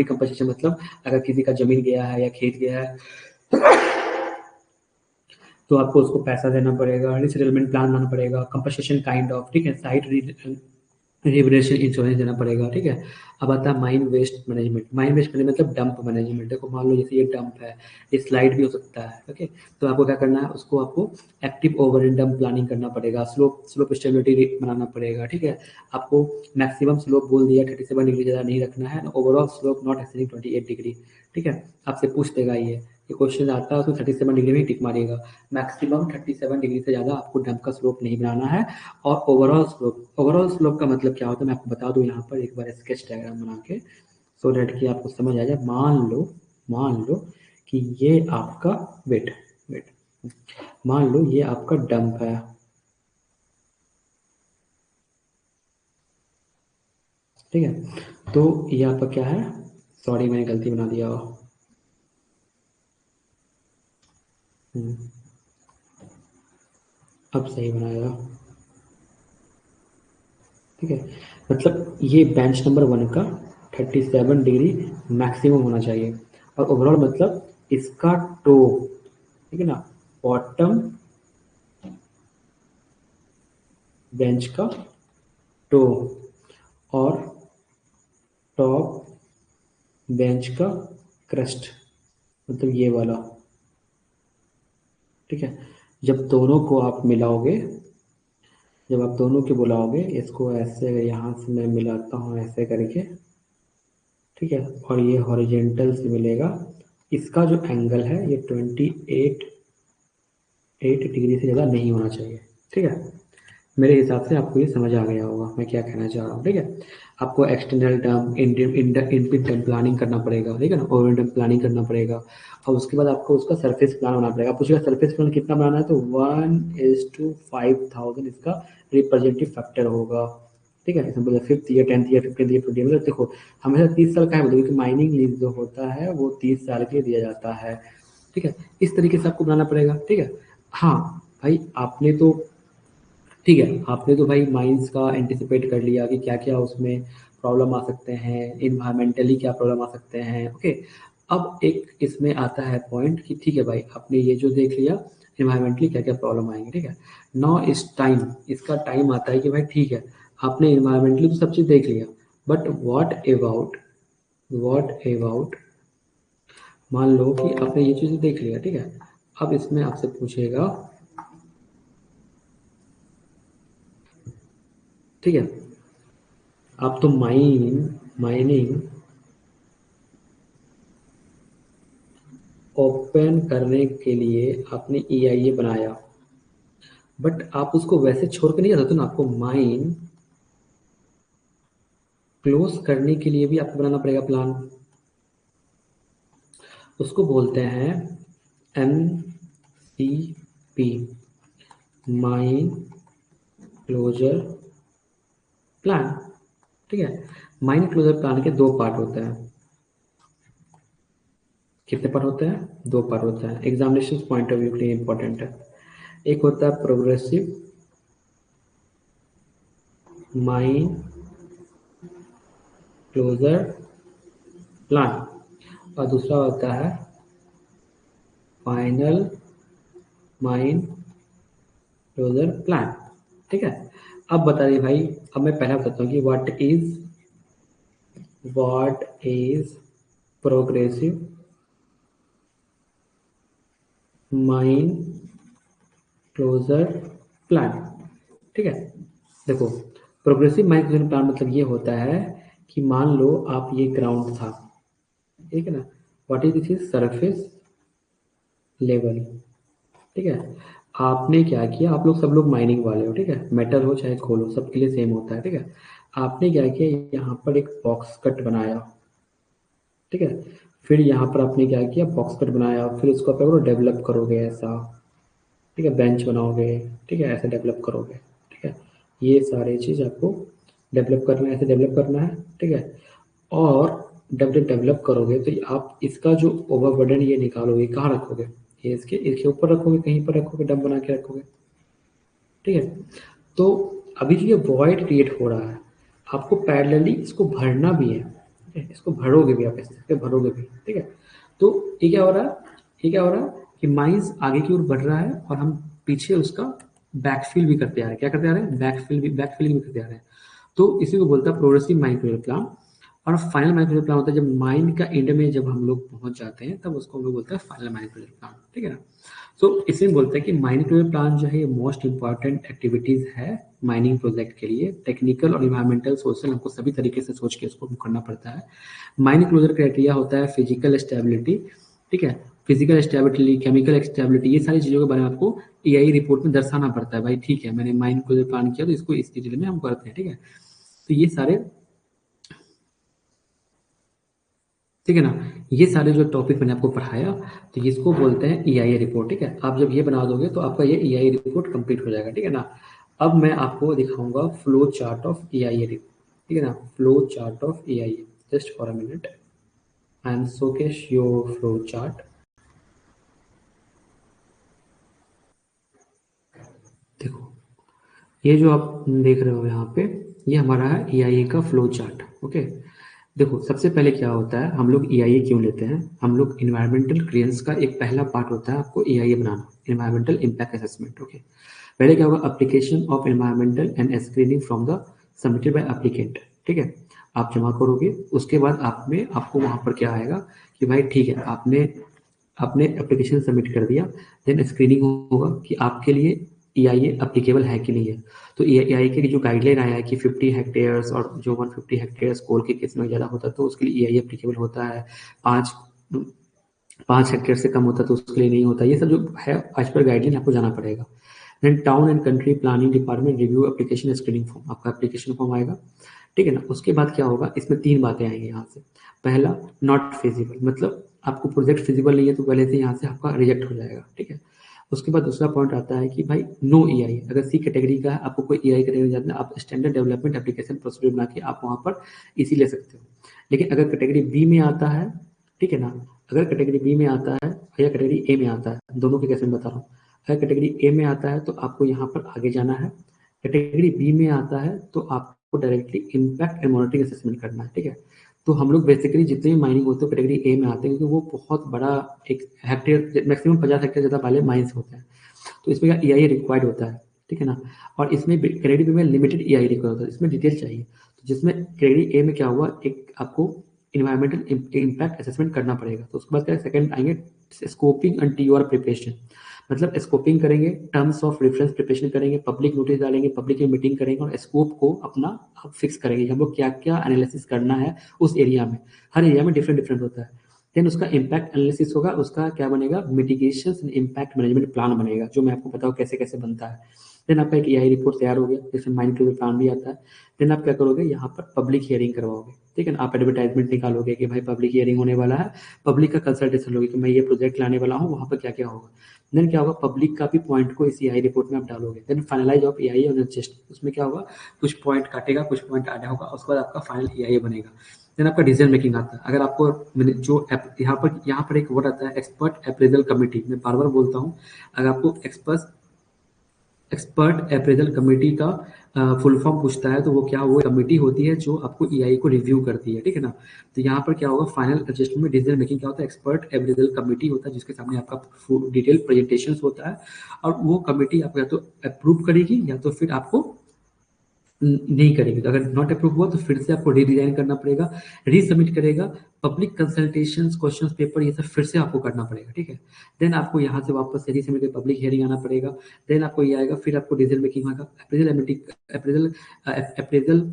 कंपनसेशन मतलब अगर किसी का जमीन गया है या खेत गया है तो आपको उसको पैसा देना पड़ेगा, रिसेटलमेंट प्लान बनाना पड़ेगा, कंपनसेशन काइंड ऑफ, ठीक है, साइट रिवरेशन इंश्योरेंस देना पड़ेगा, ठीक है। अब आता है mine waste management. Mine waste management मतलब डंप मैनेजमेंट। देखो मान लो जैसे ये डंप है, ये स्लाइड भी हो सकता है, ओके। तो आपको क्या करना है, उसको आपको active over and dump planning करना पड़ेगा, स्लोप स्टेबिलिटी बनाना पड़ेगा, ठीक है। आपको मैक्सिमम स्लोप बोल दिया 37 डिग्री ज़्यादा नहीं रखना है, overall slope not exceeding 28 degree, ठीक है। आपसे पूछ देगा ये क्वेश्चन आता है उसमें 37 डिग्री में टिक मारिएगा। मैक्सिमम 37 डिग्री से ज़्यादा आपको डंप का स्लोप नहीं बनाना है। और ओवरऑल स्लोप का मतलब क्या होता है मैं आपको बता दूं यहाँ पर एक बार स्केच डायग्राम बना के, सो डेट कि आपको समझ आ जाए। मान लो कि ये आपका वेट वेट मान लो ये आपका डंप है, ठीक है। तो ये आपका क्या है, सॉरी मैंने गलती बना दिया। हम्म, अब सही बनाया, ठीक है। मतलब ये बेंच नंबर 1 का 37 डिग्री मैक्सिमम होना चाहिए। और ओवरऑल मतलब इसका टो, ठीक है ना, बॉटम बेंच का टो और टॉप बेंच का क्रस्ट, मतलब ये वाला, ठीक है। जब दोनों को आप मिलाओगे, जब आप दोनों के बुलाओगे, इसको ऐसे यहाँ से मैं मिलाता हूँ ऐसे करके, ठीक है। और ये हॉरिजेंटल से मिलेगा, इसका जो एंगल है ये 28 डिग्री से ज़्यादा नहीं होना चाहिए, ठीक है। मेरे हिसाब से आपको ये समझ आ गया होगा मैं क्या कहना चाह रहा हूँ, ठीक है। आपको external term inbuilt term planning करना पड़ेगा, ठीक है ना, ओवर टर्म प्लानिंग करना पड़ेगा। और उसके बाद आपको उसका सरफेस प्लान बनाना पड़ेगा। पूछेगा सरफेस प्लान कितना बनाना है, तो 1:5000 इसका रिप्रेजेंटेटिव फैक्टर होगा, ठीक है। इसमें बोला 5th year 10th year 15th year 20 मतलब देखो हमेशा 30 साल का है, बोलोगे कि माइनिंग लीज जो होता है वो 30 साल के लिए दिया जाता है, ठीक है। इस तरीके से आपको बनाना पड़ेगा, ठीक है। हाँ भाई आपने तो, ठीक है, आपने तो भाई माइंस का एंटिसिपेट कर लिया कि क्या क्या उसमें प्रॉब्लम आ सकते हैं, इन्वायरमेंटली क्या प्रॉब्लम आ सकते हैं, ओके। अब एक इसमें आता है पॉइंट कि ठीक है भाई आपने ये जो देख लिया इन्वायरमेंटली क्या क्या प्रॉब्लम आएंगे, ठीक है। नाउ इस टाइम, इसका टाइम आता है कि भाई ठीक है आपने इन्वायरमेंटली तो सब चीज़ देख लिया, but what about what about, मान लो कि आपने ये चीज़ देख लिया, ठीक है। अब इसमें आपसे पूछेगा, ठीक है, आप तो माइनिंग ओपन करने के लिए आपने EIA बनाया, बट आप उसको वैसे छोड़ के नहीं जा सकते ना, आपको माइन क्लोज करने के लिए भी आपको बनाना पड़ेगा प्लान। उसको बोलते हैं MCP, माइन क्लोजर प्लान, ठीक है। माइन क्लोजर प्लान के दो पार्ट होते हैं। कितने पार्ट होते हैं? दो पार्ट होते हैं। एग्जामिनेशन पॉइंट ऑफ व्यू के लिए इंपॉर्टेंट है। एक होता है प्रोग्रेसिव माइन क्लोजर प्लान और दूसरा होता है फाइनल माइन क्लोजर प्लान, ठीक है। अब बता दिए भाई, अब मैं पहला बताता हूँ कि what is progressive mine closure plan, ठीक है। देखो, प्रोग्रेसिव माइन क्लोजर प्लान मतलब ये होता है कि मान लो आप ये ग्राउंड था, ठीक है ना, what is this is surface level, ठीक है। आपने क्या किया, आप लोग सब लोग माइनिंग वाले हो, ठीक है, मेटल हो चाहे कोल हो, सबके लिए सेम होता है, ठीक है। आपने क्या किया, यहाँ पर एक बॉक्स कट बनाया, ठीक है। फिर यहाँ पर आपने क्या किया, बॉक्स कट बनाया, फिर उसको आप डेवलप करोगे ऐसा, ठीक है, बेंच बनाओगे, ठीक है, ऐसे डेवलप करोगे, ठीक है। ये सारे चीज़ आपको डेवलप करना है, ऐसे डेवलप करना है, ठीक है। और जब जब डेवलप करोगे तो आप इसका जो ओवरबर्डन ये निकालोगे, कहाँ रखोगे, ये इसके ऊपर रखोगे, कहीं पर रखोगे, डम बना के रखोगे, ठीक है। तो अभी जो ये वॉइड क्रिएट हो रहा है, आपको पैरेलली इसको भरना भी है, ठीक है? इसको भरोगे भी, आप इससे भरोगे भी, ठीक है। तो ये क्या हो रहा है, ये क्या हो रहा है कि माइंस आगे की ओर बढ़ रहा है और हम पीछे उसका बैकफिल भी करते आ रहे हैं। क्या करते आ रहे हैं? बैकफिलिंग भी करते आ रहे हैं। तो इसी को बोलता है प्रोग्रेसिव माइक्रो प्लान। और फाइनल माइक्रो प्लान होता है जब माइंड का एंड में जब हम लोग पहुंच जाते हैं, तब उसको हम लोग बोलते हैं फाइनल माइक्रो प्लान, ठीक है ना। सो इसमें बोलते हैं कि माइनिंग क्लोजर प्लान जो है ये मोस्ट इंपॉर्टेंट एक्टिविटीज है माइनिंग प्रोजेक्ट के लिए। टेक्निकल और इन्वायरमेंटल सोशल हमको सभी तरीके से सोच के इसको करना पड़ता है। माइनिंग क्लोजर क्राइटेरिया होता है फिजिकल स्टेबिलिटी, ठीक है, फिजिकल स्टेबिलिटी, केमिकल स्टेबिलिटी, ये सारी चीज़ों के बारे में आपको EIA रिपोर्ट में दर्शाना पड़ता है। भाई ठीक है, मैंने माइनिंग क्लोजर प्लान किया तो इसको इस डिटेल में हम करते हैं, ठीक है। तो ये सारे, ठीक है ना, ये सारे जो टॉपिक मैंने आपको पढ़ाया, तो इसको बोलते हैं EIA रिपोर्ट, ठीक है। आप जब ये बना दोगे तो आपका ये EIA रिपोर्ट कंप्लीट हो जाएगा, ठीक है ना। अब मैं आपको दिखाऊंगा flow chart of EIA report, ठीक है ना, flow chart of EIA। Just for a minute, I am showcase your flow chart. देखो, ये जो आप देख रहे हो यहाँ पे, ये हमारा है EIA का फ्लो चार्ट, ओके। देखो, सबसे पहले क्या होता है, हम लोग EIA क्यों लेते हैं, हम लोग इन्वायरमेंटल क्लियरेंस का एक पहला पार्ट होता है आपको EIA बनाना, इन्वायरमेंटल इम्पैक्ट असेसमेंट, ओके। पहले क्या होगा, application of environmental and screening from the submitted by applicant, ठीक है। आप जमा करोगे, उसके बाद आप में आपको वहाँ पर क्या आएगा कि भाई ठीक है, आपने आपने एप्लीकेशन सबमिट कर दिया, देन स्क्रीनिंग होगा कि आपके लिए EIA अप्लीकेबल है कि नहीं है। तो EIA की जो गाइडलाइन आया है कि 50 हेक्टेयर्स और जो 150 हेक्टेयर्स कोल के केस में ज़्यादा होता है तो उसके लिए EIA अप्लीकेबल होता है। 5 हेक्टेयर से कम होता है तो उसके लिए नहीं होता। ये सब जो है आज पर गाइडलाइन आपको जाना पड़ेगा। Then town and country planning department review application screening form, आपका एप्लीकेशन फॉर्म आएगा, ठीक है ना। उसके बाद क्या होगा, इसमें 3 बातें आएंगी यहाँ से। पहला, नॉट फिजिबल, मतलब आपको प्रोजेक्ट फिजिबल नहीं है तो पहले से यहाँ से आपका रिजेक्ट हो जाएगा, ठीक है। उसके बाद दूसरा पॉइंट आता है कि भाई नो EIA, अगर C कैटेगरी का है, आपको कोई EIA कैटेगरी जाना है, आप स्टैंडर्ड डेवलपमेंट एप्लीकेशन प्रोसीड्यूर बना के आप वहाँ पर इसी ले सकते हो। लेकिन अगर कैटेगरी बी में आता है, ठीक है ना, अगर कैटेगरी बी में आता है या कैटेगरी ए में आता है, दोनों के कैसे मैं बता रहा हूँ। अगर कैटेगरी ए में आता है तो आपको यहाँ पर आगे जाना है, कैटेगरी बी में आता है तो आपको directly impact and monitoring assessment करना है, ठीक है। तो हम लोग बेसिकली जितने भी माइनिंग होते हैं कैटेगरी ए में आते हैं, क्योंकि वो बहुत बड़ा एक हेक्टेयर, मैक्सिमम 50 हेक्टेयर ज़्यादा वाले माइंस होते हैं, तो इसमें क्या EIA रिक्वायर्ड होता है, ठीक है ना। और इसमें कैटेगरी बी में लिमिटेड EIA रिक्वायर्ड होता है, इसमें डिटेल चाहिए। तो जिसमें कैटेगरी ए में क्या हुआ, एक आपको इन्वायरमेंटल इम्पैक्ट असेसमेंट करना पड़ेगा। तो उसके बाद क्या सेकंड आएंगे स्कोपिंग एंड टीओआर प्रिपरेशन, मतलब स्कोपिंग करेंगे, टर्म्स ऑफ रेफरेंस प्रिपरेशन करेंगे, पब्लिक नोटिस डालेंगे, पब्लिक में मीटिंग करेंगे और स्कोप को अपना फिक्स करेंगे, हम लोग क्या क्या एनालिसिस करना है उस एरिया में। हर एरिया में डिफरेंट डिफरेंट होता है। देन उसका इम्पैक्ट एनालिसिस होगा, उसका क्या बनेगा, mitigation and impact management plan बनेगा, जो मैं आपको बताऊँ कैसे कैसे बनता है। देन आपका एक EI रिपोर्ट तैयार हो गया, जिसमें माइंड क्लोजर प्लान भी आता है। देन आप क्या करोगे, यहाँ पर पब्लिक हियरिंग करवाओगे, ठीक है ना। आप एडवर्टाइजमेंट निकालोगे कि भाई पब्लिक हियरिंग होने वाला है, पब्लिक का कंसल्टेशन लोगे कि मैं ये प्रोजेक्ट लाने वाला हूँ, वहाँ पर क्या क्या होगा। देन क्या होगा, पब्लिक का भी पॉइंट को इस EI रिपोर्ट में आप डालोगे। देन फाइनलाइज ऑफ EI और जस्ट, उसमें क्या होगा, कुछ पॉइंट काटेगा, कुछ पॉइंट ऐड होगा, उसके बाद आपका फाइनल EI बनेगा। देन आपका डिसीजन मेकिंग आता है। अगर आपको जो यहाँ पर एक वर्ड आता है एक्सपर्ट अप्रेजल कमेटी, मैं बार बार बोलता हूँ, अगर आपको एक्सपर्ट अप्रेजल कमेटी का फुल फॉर्म पूछता है तो वो क्या, वो कमेटी होती है जो आपको EI को रिव्यू करती है, ठीक है ना। तो यहाँ पर क्या होगा, फाइनल एडजस्टमेंट में डिसीजन मेकिंग क्या होता है, एक्सपर्ट अप्रेजल कमेटी होता है जिसके सामने आपका डिटेल प्रेजेंटेशन होता है, और वो कमेटी आपको या तो अप्रूव करेगी या तो फिर आपको नहीं करेगी। तो अगर नॉट अप्रूव हुआ तो फिर से आपको रीडिजाइन करना पड़ेगा, रीसबमिट करेगा, पब्लिक कंसल्टेशन, क्वेश्चन पेपर, ये सब फिर से आपको करना पड़ेगा, ठीक है। देन आपको यहाँ से वापस रीसबमिट करके पब्लिक हियरिंग आना पड़ेगा। देन आपको ये आएगा, फिर आपको डिसीजन मेकिंग आएगा, अप्रेजल अप्रेजल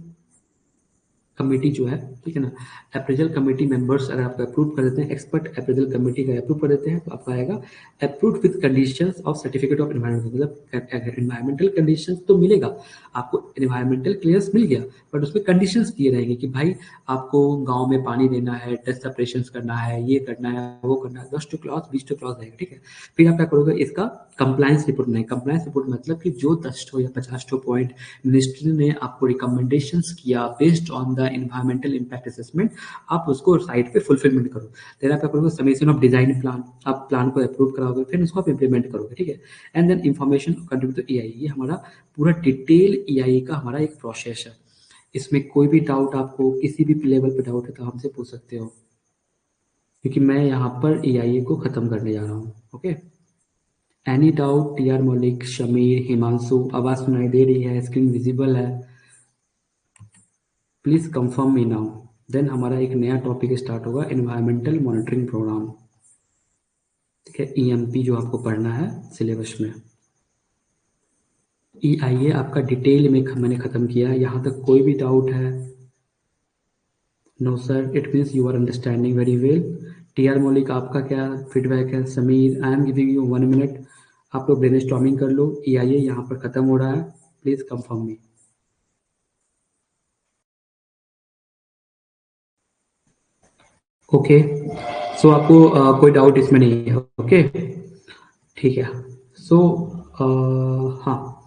कमेटी जो है, ठीक है ना, अप्रेजल कमेटी मेंबर्स अगर आपको अप्रूव कर देते हैं, एक्सपर्ट अप्रेजल कमेटी का अप्रूव कर देते हैं, तो आपका आएगा approved with conditions of certificate of environment, मतलब एनवायरमेंटल कंडीशंस तो मिलेगा आपको, एनवायरमेंटल क्लियरेंस मिल गया, बट उसमें कंडीशंस दिए रहेंगे कि भाई आपको गांव में पानी देना है, डस्ट सेपरेशन करना है, ये करना है, वो करना है, 10 क्लॉज 20 क्लॉज रहेगा, ठीक है। फिर आप क्या करोगे, इसका कंप्लायंस रिपोर्ट बनाए। कंप्लायंस रिपोर्ट मतलब कि जो 10 या 50 पॉइंट मिनिस्ट्री ने आपको रिकमेंडेशंस किया based on the environmental impact assessment, आप उसको साइट पे फुलफिलमेंट करो। देन आप क्या करोगे, समेशन ऑफ डिजाइन प्लान, आप प्लान को अप्रूव कराओगे, फिर उसको आप इंप्लीमेंट करोगे, ठीक है। And then information contribute to EI, ये हमारा पूरा डिटेल EI का हमारा एक प्रोसेस है। इसमें कोई भी डाउट आपको किसी भी लेवल पे डाउट है तो हमसे पूछ सकते हो, क्योंकि मैं यहाँ पर EI को खत्म करने जा रहा हूँ। ओके, एनी डाउट, TR मौलिक, शमीर, हिमांशु, आवाज सुनाई दे रही है, स्क्रीन विजिबल है, please confirm me now. Then हमारा एक नया टॉपिक स्टार्ट होगा, एनवायरमेंटल मॉनिटरिंग प्रोग्राम, ठीक है, EMP जो आपको पढ़ना है सिलेबस में। EIA आपका डिटेल में मैंने खत्म किया है, यहाँ तक कोई भी डाउट है? No sir, it means you are understanding very well. TR Maulik आपका क्या फीडबैक है? Sameer, I am giving you 1 minute, आप लोग ब्रेनस्टॉर्मिंग कर लो। EIA यहाँ पर खत्म हो रहा है, प्लीज कंफर्म मी। ओके, सो आपको कोई डाउट इसमें नहीं है? ओके, ठीक है। सो हाँ,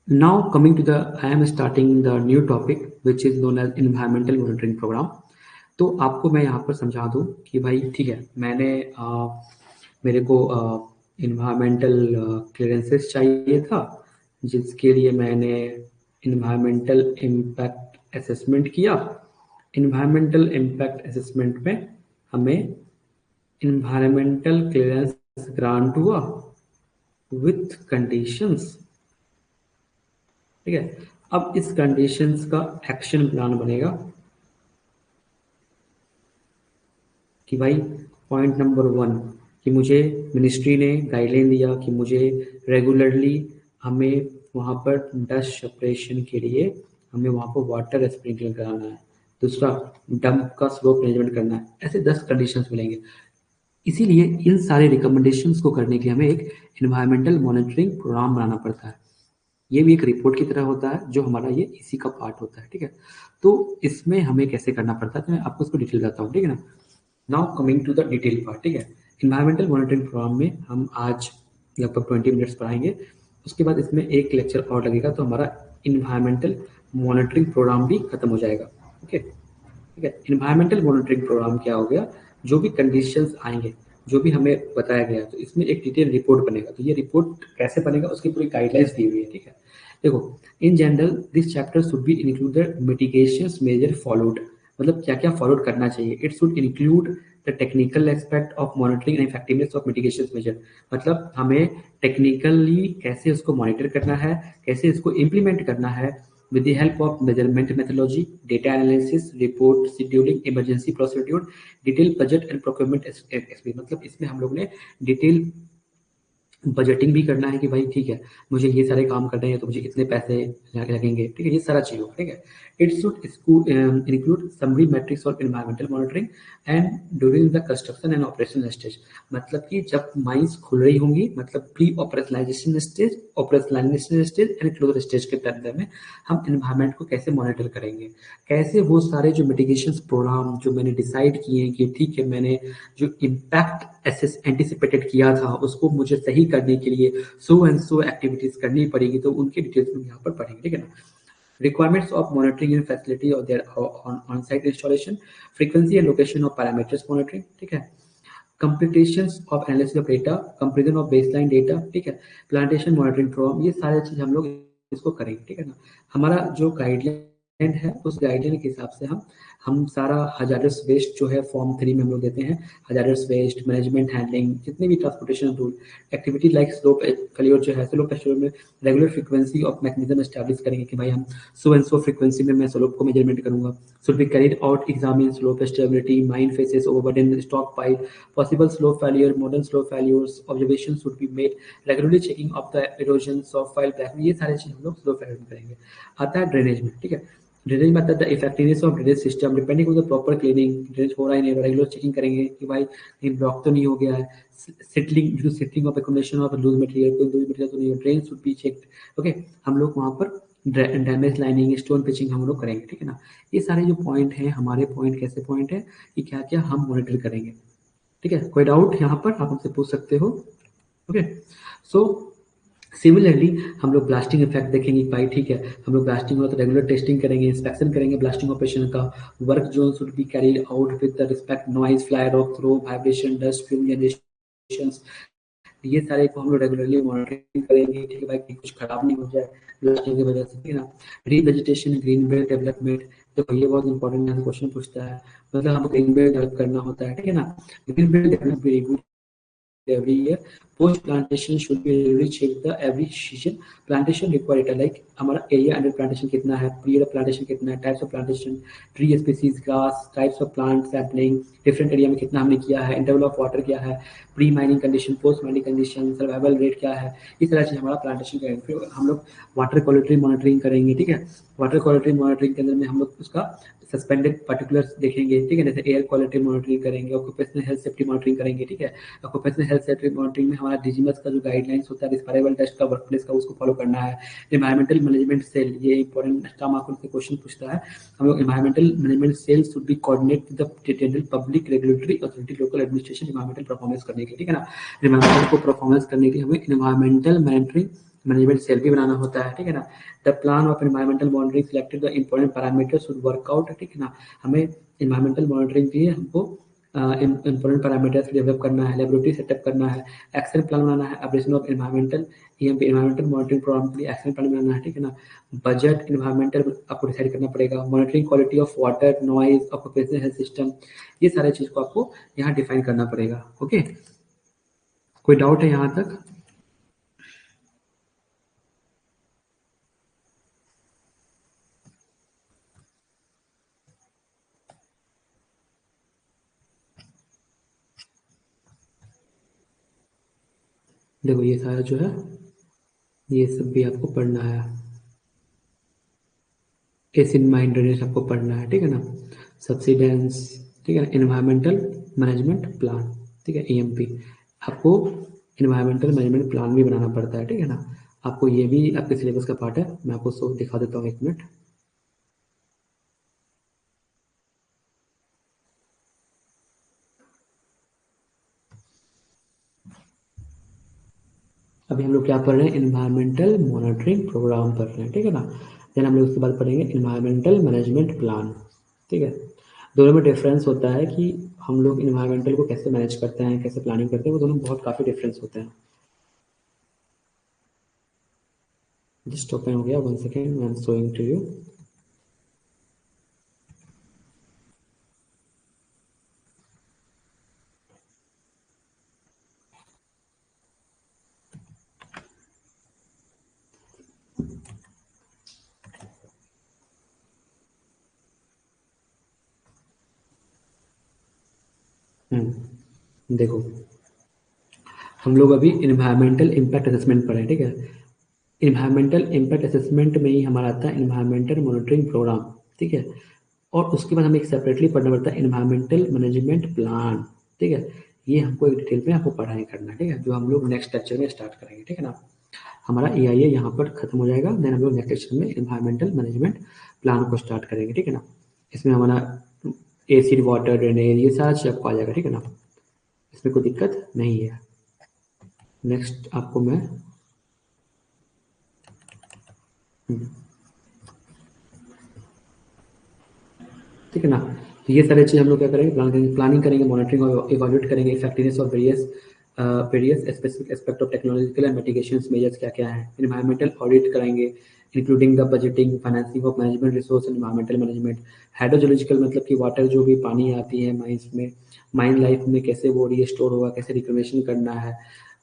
now coming to the, I am starting the new topic which is known as environmental monitoring program. तो आपको मैं यहाँ पर समझा दूँ कि भाई ठीक है, मेरे को इन्वायरमेंटल क्लियरेंसेस चाहिए था, जिसके लिए मैंने इन्वायरमेंटल इम्पैक्ट असेसमेंट किया। इन्वायरमेंटल इम्पैक्ट असेसमेंट में हमें इन्वायरमेंटल क्लियरेंस ग्रांट हुआ विथ कंडीशंस, ठीक है। अब इस कंडीशंस का एक्शन प्लान बनेगा कि भाई पॉइंट नंबर 1 कि मुझे मिनिस्ट्री ने गाइडलाइन दिया कि मुझे रेगुलरली हमें वहाँ पर डस्ट सेपरेशन के लिए हमें वहाँ पर वाटर स्प्रिंकलिंग कराना है। दूसरा, डंप का स्लोप मैनेजमेंट करना है। ऐसे 10 कंडीशंस मिलेंगे। इसीलिए इन सारे रिकमेंडेशंस को करने के लिए हमें एक इन्वायरमेंटल मॉनिटरिंग प्रोग्राम बनाना पड़ता है। ये भी एक रिपोर्ट की तरह होता है, जो हमारा ये इसी का पार्ट होता है, ठीक है। तो इसमें हमें कैसे करना पड़ता है, तो मैं आपको इसको डिटेल बताता हूँ, ठीक है ना। Now coming to the detail part, ठीक है। इन्वायरमेंटल मॉनिटरिंग प्रोग्राम में हम आज लगभग 20 मिनट्स पढ़ाएंगे। उसके बाद इसमें एक लेक्चर और लगेगा, तो हमारा इन्वायरमेंटल मॉनिटरिंग प्रोग्राम भी खत्म हो जाएगा। ओके, ठीक है। इन्वायरमेंटल मॉनिटरिंग प्रोग्राम क्या हो गया, जो भी कंडीशंस आएंगे, जो भी हमें बताया गया, तो इसमें एक डिटेल रिपोर्ट बनेगा। तो ये रिपोर्ट कैसे बनेगा, उसकी पूरी गाइडलाइंस दी हुई है, ठीक है। देखो, in general this chapter should be included mitigations measure followed, मतलब क्या क्या फॉलोड करना चाहिए। It should include the technical aspect of monitoring and effectiveness of mitigation measure, मतलब हमें टेक्निकली कैसे उसको मॉनिटर करना है, कैसे इसको इम्प्लीमेंट करना है, with the help of measurement methodology, data analysis, report scheduling, emergency procedure, detailed budget and procurement experience। मतलब इसमें हम लोग ने डिटेल बजटिंग भी करना है कि भाई ठीक है, मुझे ये सारे काम करने हैं तो मुझे इतने पैसे लगेंगे, ठीक है, ये सारा चीज़ होगा, ठीक है। It should include summary matrix और environmental monitoring and during the construction and operation stage. मतलब कि जब माइंस खुल रही होंगी, मतलब pre operationalization stage, operationalization stage and closure stage के अंदर में हम एनवायरमेंट को कैसे मॉनिटर करेंगे, कैसे वो सारे जो मिटिगेशन प्रोग्राम जो मैंने डिसाइड किए हैं कि ठीक है, मैंने जो इम्पैक्ट एसेस एंटिसिपेटेड किया था उसको मुझे सही करने के लिए सो एंड सो एक्टिविटीज करनी पड़ेगी, तो उनकी डिटेल्स में यहाँ पर पढ़ेंगे, ठीक है ना। Requirements of monitoring and facility or their on-site installation, frequency and location of parameters monitoring, ठीक है। Computations of analysis of data, comparison of baseline data, ठीक है। Plantation monitoring program, ये सारे चीज हम लोग इसको करेंगे, ठीक है ना। हमारा जो गाइडलाइन है उस गाइडलाइन के हिसाब से हम सारा हजारस वेस्ट जो है फॉर्म 3 में हम लोग देते हैं, हजारस वेस्ट मैनेजमेंट हैंडलिंग, जितने भी transportation rule activity like slope failure जो है, स्लोप फेलियर में regular frequency of mechanism establish करेंगे कि भाई हम सो एंड सो फ्रीक्वेंसी में मैं स्लोप को मेजरमेंट करूंगा। Should be carried out examine slope stability, mine faces, overburden, stock pile, possible slope failure, modern slope failures, observation should be made, regularly checking of the erosion of file black, ये सारे चीज हम लोग slope failure में करेंगे। आता है drainage में, ठीक है। ड्रेनेज में आता है the effectiveness of drainage system depending on the proper cleaning, drainage हो रहा है नहीं, रेगुलर चेकिंग करेंगे कि भाई कहीं ब्लॉक तो नहीं हो गया है, settling of accumulation of loose material, कोई लूज मटेरियल तो नहीं है, drain should be checked, okay. हम लोग वहाँ पर डैमेज लाइनिंग, स्टोन पिचिंग हम लोग करेंगे, ठीक है ना। ये सारे जो पॉइंट हैं हमारे, पॉइंट कैसे पॉइंट है कि क्या क्या हम मॉनिटर करेंगे, ठीक है। कोई डाउट यहाँ पर आप हमसे पूछ सकते हो, ओके। सो सिमिलरली हम लोग ब्लास्टिंग इफेक्ट देखेंगे भाई, ठीक है, हम लोग ब्लास्टिंग हो तो रेगुलर टेस्टिंग करेंगे, इंस्पेक्शन करेंगे ब्लास्टिंग ऑपरेशन का, work zone should be carried out with the respect noise, fly, rock throw, vibration, dust, fume generation, ये सारे को हम लोग रेगुलरली मॉनिटरिंग करेंगे, ठीक है भाई, कुछ खराब नहीं हो जाए ब्लास्टिंग की वजह से, ठीक है ना। Green vegetation, green belt development, देखो ये बहुत इंपॉर्टेंट यहाँ क्वेश्चन पूछता है, मतलब हमको ग्रीन बेल्ट डेवलप करना होता है, ठीक है ना। Green belt develop very good every year. Post plantation should be really check the every season. Plantation require data like हमारा area under plantation कितना है, period of plantation कितना है, types of plantation, tree species, grass, types of plant sampling, different area में कितना हमने किया है, interval of water क्या है, pre mining condition, post mining condition, survival rate क्या है, इस तरह से हमारा प्लांटेशन करेंगे। फिर हम लोग वाटर क्वालिटी मॉनिटरिंग करेंगे, ठीक है। वाटर क्वालिटी मॉनिटरिंग के अंदर में हम लोग उसका सस्पेंडेड पर्टिकुलर्स देखेंगे, ठीक है, जैसे एयर क्वालिटी मॉनिटरिंग करेंगे, ऑक्यूपेशनल हेल्थ सेफ्टी मॉनिटरिंग करेंगे, ठीक है। ऑक्यूपेशनल हेल्थ सेफ्टी मॉनिटरिंग में हमारा डीजीएमएस का जो गाइडलाइंस होता है, रिस्पायरेबल टेस्ट का, वर्क प्लेस का, उसको फॉलो करना है। एनवायरमेंटल मैनेजमेंट सेल, ये इंपॉर्टेंट एक्स्ट्रा मार्क्स से क्वेश्चन पूछता है। हम लोग environmental management cell should be coordinate with the general public regulatory authority local administration environmental performance करने के लिए, ठीक है ना। एनवायरमेंटल को परफॉर्मेंस करने के लिए हमें एनवायरमेंटल मॉनिटरिंग मैनेजमेंट सेल भी बनाना होता है, ठीक है ना। The plan of environmental monitoring selected the important parameters should work out, ठीक है ना। हमें एनवायरमेंटल मॉनिटरिंग के लिए हमको इंपॉर्टेंट पैरामीटर्स डेवलप करना है, लेबोरेटरी सेटअप करना है, एक्शन प्लान बनाना है, application of environmental EMP environmental monitoring program के लिए एक्शन प्लान बनाना है, ठीक है ना। बजट एनवायरमेंटल आपको डिसाइड करना पड़ेगा, monitoring quality of water, noise, occupational health system, ये सारे चीज को आपको यहाँ डिफाइन करना पड़ेगा, ओके। कोई डाउट है यहाँ तक? देखो ये सारा जो है ये सब भी आपको पढ़ना है, एसिड माइन ड्रेनेज आपको पढ़ना है, ठीक है ना। सब्सिडेंस, ठीक है ना। एनवायरमेंटल मैनेजमेंट प्लान, ठीक है, ईएमपी। आपको एनवायरमेंटल मैनेजमेंट प्लान भी बनाना पड़ता है, ठीक है ना। आपको ये भी आपके सिलेबस का पार्ट है, मैं आपको सब दिखा देता हूँ, एक मिनट। अभी हम लोग क्या पढ़ रहे हैं, एनवायरमेंटल मॉनिटरिंग प्रोग्राम पढ़ रहे हैं, ठीक है ना। देन हम लोग उसके बाद पढ़ेंगे एनवायरमेंटल मैनेजमेंट प्लान, ठीक है। दोनों में डिफरेंस होता है कि हम लोग इन्वायरमेंटल को कैसे मैनेज करते हैं, कैसे प्लानिंग करते हैं, वो दोनों बहुत काफ़ी डिफरेंस होते हैं। जस्ट ओपन हो गया, 1 second, I am showing to you. देखो हम लोग अभी इन्वायरमेंटल इम्पैक्ट असेसमेंट पर है, ठीक है। इन्वायरमेंटल इम्पैक्ट असेसमेंट में ही हमारा आता है इन्वायरमेंटल मॉनिटरिंग प्रोग्राम, ठीक है। और उसके बाद हमें एक सेपरेटली पढ़ना पड़ता है इन्वायरमेंटल मैनेजमेंट प्लान, ठीक है। ये हमको एक डिटेल में आपको पढ़ाई करना है, ठीक है, जो हम लोग नेक्स्ट लेक्चर में स्टार्ट करेंगे, ठीक है ना। हमारा EIA यहाँ पर खत्म हो जाएगा, देन हम लोग नेक्स्ट लेक्चर में इन्वायरमेंटल मैनेजमेंट प्लान को स्टार्ट करेंगे, ठीक है ना। इसमें हमारा एसिड वाटर ड्रेनेज ये सारा चीज़ आपको आ जाएगा, ठीक है ना। इसमें कोई दिक्कत नहीं है। नेक्स्ट आपको मैं ठीक है ना। तो ये सारी चीज़ हम लोग क्या करेंगे, प्लानिंग करेंगे, मॉनिटरिंग और इवैल्यूएट करेंगे effectiveness of various specific aspect of technological and mitigation measures क्या क्या है। एनवायरमेंटल ऑडिट कराएंगे including the budgeting financing of management resource and environmental management. Hydrogeological मतलब कि वाटर जो भी पानी आती है माइंस में, माइन लाइफ में कैसे वो रिस्टोर होगा, कैसे रिकन्वर्शन करना है,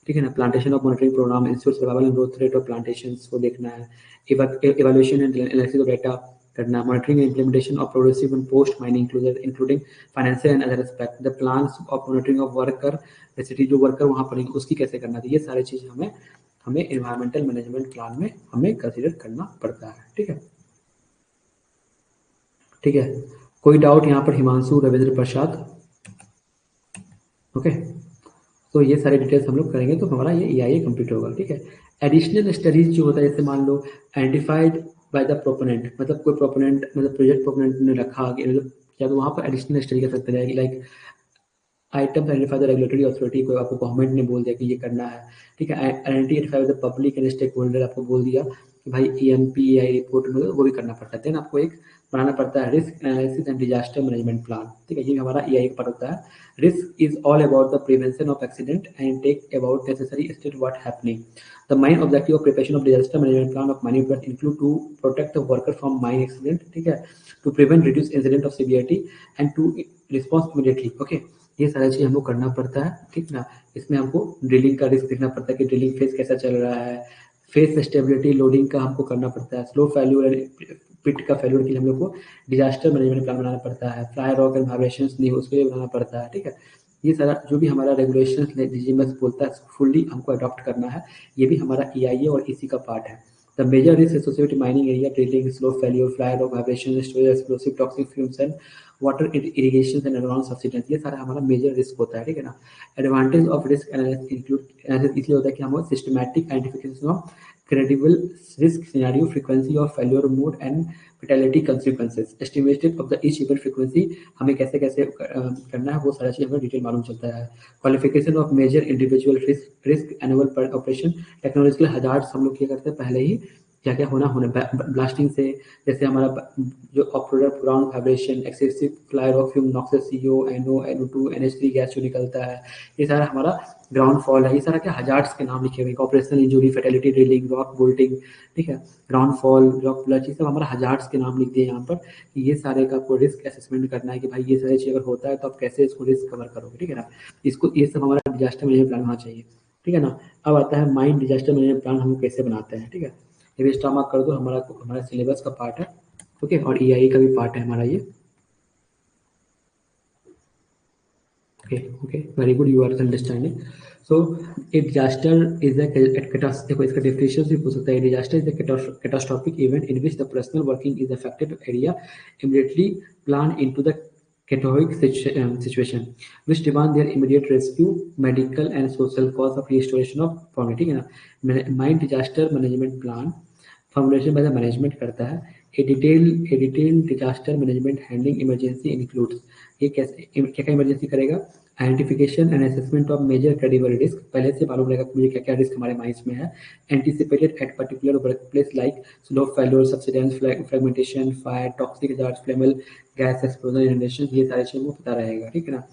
ठीक है ना। Plantation of monitoring program ensure survival and growth rate of plantations को देखना है। Evaluation and analysis of data करना, monitoring and implementation of progressive and post mining closure including financial and other aspect, the plans of monitoring of worker जैसे जो worker वहाँ पर उसकी कैसे करना थी, ये सारी चीज़ हमें हमें एनवायरमेंटल मैनेजमेंट प्लान में हमें कंसीडर करना पड़ता है, ठीक है। ठीक है, कोई डाउट यहाँ पर हिमांशु रविंद्र प्रसाद? ओके, तो ये सारी डिटेल्स हम लोग करेंगे तो हमारा ये EIA कंप्लीट होगा, ठीक है। एडिशनल स्टडीज जो होता है, जैसे मान लो आइडेंटिफाइड बाय द प्रोपोनेंट, मतलब कोई प्रोपोनेंट मतलब प्रोजेक्ट प्रोपोनेंट ने रखा कि मतलब क्या, तो वहाँ पर एडिशनल स्टडी कर सकते हैं, like item identify the regulatory authority, को आपको गवर्नमेंट ने बोल दिया कि ये करना है, ठीक है। Identify the public and stakeholder, आपको बोल दिया कि भाई EMPI रिपोर्ट में वो भी करना पड़ता है। देन आपको एक बनाना पड़ता है risk analysis and disaster management plan, ठीक है। ये हमारा EIA का पार्ट होता है। Risk is all about the prevention of accident and take about necessary state what happening. The main objective of preparation of disaster management plan of mining plant include to protect the worker from mine accident, ठीक है, to prevent reduce incident of severity and to response immediately, okay. ये सारी चीज़ हमको करना पड़ता है, ठीक ना। इसमें हमको ड्रिलिंग का रिस्क देखना पड़ता है कि ड्रिलिंग फेज कैसा चल रहा है, फेज स्टेबिलिटी लोडिंग का हमको करना पड़ता है, स्लो फेल्यूर पिट का फेल्यूर के लिए हम लोग को डिजास्टर मैनेजमेंट प्लान बनाना पड़ता है, फ्लाई रॉक एंड वाइब्रेशंस नहीं उसके लिए बनाना पड़ता है, ठीक है। ये सारा जो भी हमारा रेगुलेशन DGMS बोलता है फुल्ली हमको अडॉप्ट करना है, ये भी हमारा EIA और इसी का पार्ट है। The major risk associated mining area, drilling, slow failure, fly rock vibration, storage, explosive toxic fumes and water irrigation and advance subsidence, ये सारा हमारा मेजर रिस्क होता है, ठीक है ना। Advantage of risk analysis include analysis इसलिए होता है कि हम systematic identification of credible risk scenario, frequency of failure mode and fatality consequences, estimation of the each event frequency, हमें कैसे कैसे करना है वो सारा चीज़ हमें डिटेल मालूम चलता है। Qualification of major individual risk annual पर ऑपरेशन, टेक्नोलॉजिकल हजार्ड्स हम लोग क्या करते हैं पहले ही क्या क्या होना होने ब्लास्टिंग से, जैसे हमारा जो operator ground vibration, excessive fly rock fume, noxious CO, NO, NO2, NH3 gas जो निकलता है, ये सारा हमारा ग्राउंड फॉल है, ये सारा क्या हजार्ड्स के नाम लिखे हुए हैं, operational injury, fatality, drilling, rock bolting, ठीक है, ग्राउंड फॉल, रॉक प्लच, ये सब हमारा हजार्ड्स के नाम लिख दिए यहाँ पर। ये सारे का आपको रिस्क असेसमेंट करना है कि भाई ये सारी चीज़ अगर होता है तो आप कैसे इसको रिस्क कवर करोगे, ठीक है ना। इसको ये सब हमारा डिजास्टर मैनेजमेंट प्लान होना चाहिए, ठीक है ना। अब आता है माइन डिजास्टर मैनेजमेंट प्लान हम कैसे बनाते हैं, ठीक है। ये भी स्टार मार्क कर दो, हमारा सिलेबस का पार्ट है, ओके, और EIA का भी पार्ट है हमारा ये, okay, very good, you are understanding. So a disaster is देखो इसका डेफिनेशन भी पूछ सकता है। Disaster is a catastrophic event in which the personal working is affected area immediately plan into the chaotic situation which demand their immediate rescue, medical and social cause of restoration of property, ठीक है ना। Mine disaster management plan formulation by the management करता है। A detail disaster management handling emergency includes, ये कैसे क्या क्या emergency करेगा, identification and assessment of major credible risk, पहले से मालूम रहेगा मुझे क्या क्या रिस्क हमारे माइंड्स में है। Anticipated at particular work place like slow failure, subsidence, fragmentation, fire, toxic hazards, flammable gas explosion, inhalation, ये सारी चीज़ों को पता रहेगा, ठीक है ना।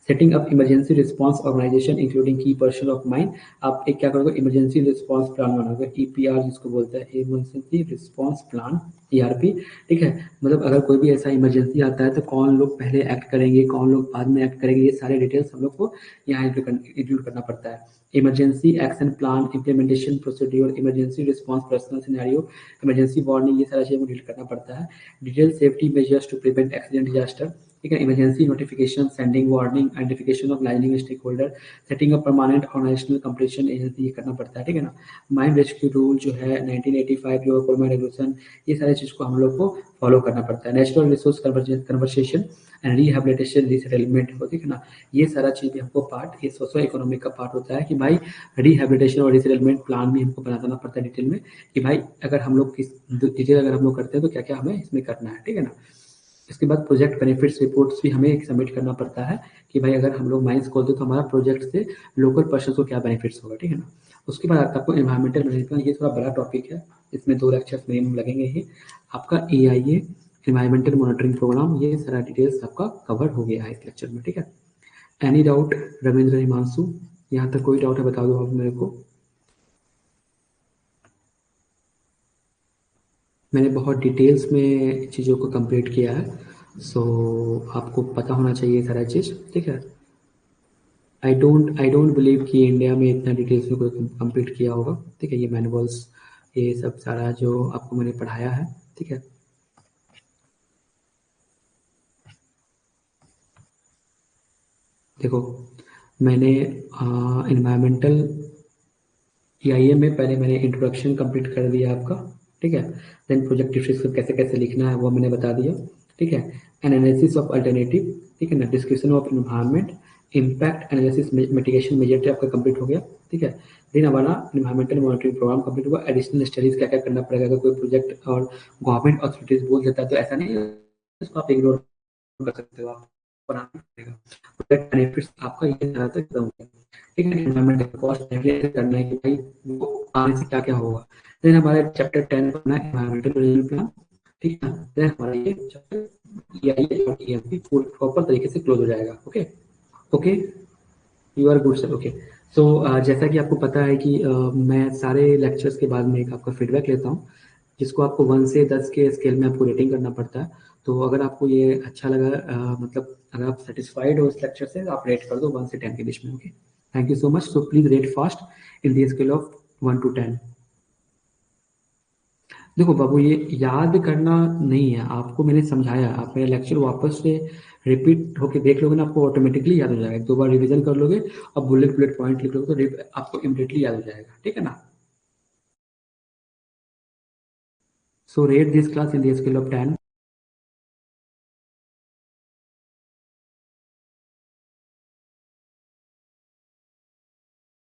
Setting up emergency response organisation including key person of mind, आप एक क्या करोगे इमरजेंसी रिस्पांस प्लान बनाओगे, EPR जिसको बोलते हैं इमरजेंसी रिस्पांस प्लान, ERP, ठीक है। मतलब अगर कोई भी ऐसा इमरजेंसी आता है तो कौन लोग पहले एक्ट करेंगे, कौन लोग बाद में एक्ट करेंगे, ये सारे डिटेल्स हम लोग को यहाँ इंक्लूड करना पड़ता है। Emergency action plan, implementation procedure, emergency response, personal scenario, emergency warning, ये सारा चीज़ डिटेल करना पड़ता है। Detail safety measures to prevent accident disaster, ठीक है। Emergency notification, sending warning, identification of lining stakeholder, setting up permanent organisational completion agency, ये करना पड़ता है, ठीक है ना। माइन रेस्क्यू रूल जो है 1985 जो कोलमैन रेगुलेशन, ये सारी चीज़ को हम लोग को फॉलो करना पड़ता है। Natural resource conversation and rehabilitation resettlement हो, ठीक है ना। ये सारा चीज़ भी हमको पार्ट, ये सोशो इकोनॉमिक का पार्ट होता है कि भाई रिहेबिलिटेशन और रिसेटलमेंट प्लान भी हमको बनाना पड़ता है डिटेल में, कि भाई अगर हम लोग किस डिटेल अगर हम लोग करते हैं तो क्या क्या हमें इसमें करना है, ठीक है ना। इसके बाद प्रोजेक्ट बेनिफिट्स रिपोर्ट्स भी हमें सबमिट करना पड़ता है कि भाई अगर हम लोग माइंस खोलते तो हमारा प्रोजेक्ट से लोकल पर्सन को क्या बेनिफिट्स होगा, ठीक है ना। उसके बाद आपको एनवायरमेंटल मैनेजमेंट, ये थोड़ा बड़ा टॉपिक है, इसमें 2 लेक्चर्स मिनिमम लगेंगे ही। आपका एआईए एनवायरमेंटल मॉनिटरिंग प्रोग्राम, ये सारा डिटेल्स आपका कवर हो गया है इस लेक्चर में, ठीक है। एनी डाउट रविंद्र हिमांशु, यहाँ तक कोई डाउट है बता दो आप मेरे को। मैंने बहुत डिटेल्स में चीज़ों को कंप्लीट किया है, सो आपको पता होना चाहिए सारा चीज़, ठीक है। आई डोंट बिलीव कि इंडिया में इतना डिटेल्स में कोई कंप्लीट किया होगा, ठीक है। ये मैनुअल्स, ये सब सारा जो आपको मैंने पढ़ाया है, ठीक है। देखो, मैंने इन्वायरमेंटल ईआईए में पहले मैंने इंट्रोडक्शन कंप्लीट कर दिया आपका, ठीक है। देन प्रोजेक्ट डिस्क्रिप्शन कैसे कैसे लिखना है वो मैंने बता दिया, ठीक है। एनालिसिस ऑफ अल्टरनेटिव, ठीक है ना। Description of environment, impact analysis mitigation measure आपका कंप्लीट हो गया, ठीक है। देन हमारा इन्वायरमेंटल मॉनिटरिंग प्रोग्राम कंप्लीट हुआ। एडिशनल स्टडीज क्या क्या करना पड़ेगा, अगर कोई प्रोजेक्ट और गवर्नमेंट अथॉरिटीज बोल देता है तो ऐसा नहीं है इसको आप इग्नोर कर सकते हो, आप बनाना पड़ेगा। प्रोजेक्ट बेनिफिट्स आपका ये ज़्यादा तक कम है, ठीक है। एनवायरमेंटल कॉस्ट एनालिसिस करना है कि भाई वो आने से क्या क्या होगा। देन हमारे चैप्टर 10 पढ़ना है एनवायरमेंटल मैनेजमेंट प्लान, ठीक है। देन हमारा ये चैप्टर ईआईए और ईएमपी प्रॉपर तरीके से क्लोज हो जाएगा। Okay okay, you are good sir. Okay, so जैसा कि आपको पता है कि मैं सारे लेक्चर्स के बाद में एक आपका फीडबैक लेता हूँ, जिसको आपको 1 से 10 के स्केल में आपको रेटिंग करना पड़ता है। तो अगर आपको ये अच्छा लगा, मतलब अगर आप सेटिस्फाइड हो इस लेक्चर से, तो आप रेट कर दो 1 से 10 के बीच में। Okay, thank you so much. So please rate fast in the scale of 1 to 10। देखो बाबू, ये याद करना नहीं है, आपको मैंने समझाया, आप मेरा लेक्चर वापस से रिपीट होके देख लोगे ना, आपको ऑटोमेटिकली याद हो जाएगा। 2 बार रिवीजन कर लोगे और बुलेट बुलेट पॉइंट लिख लोगे तो आपको इमिडिएटली याद हो जाएगा, ठीक है ना। So rate this class in the scale of 10।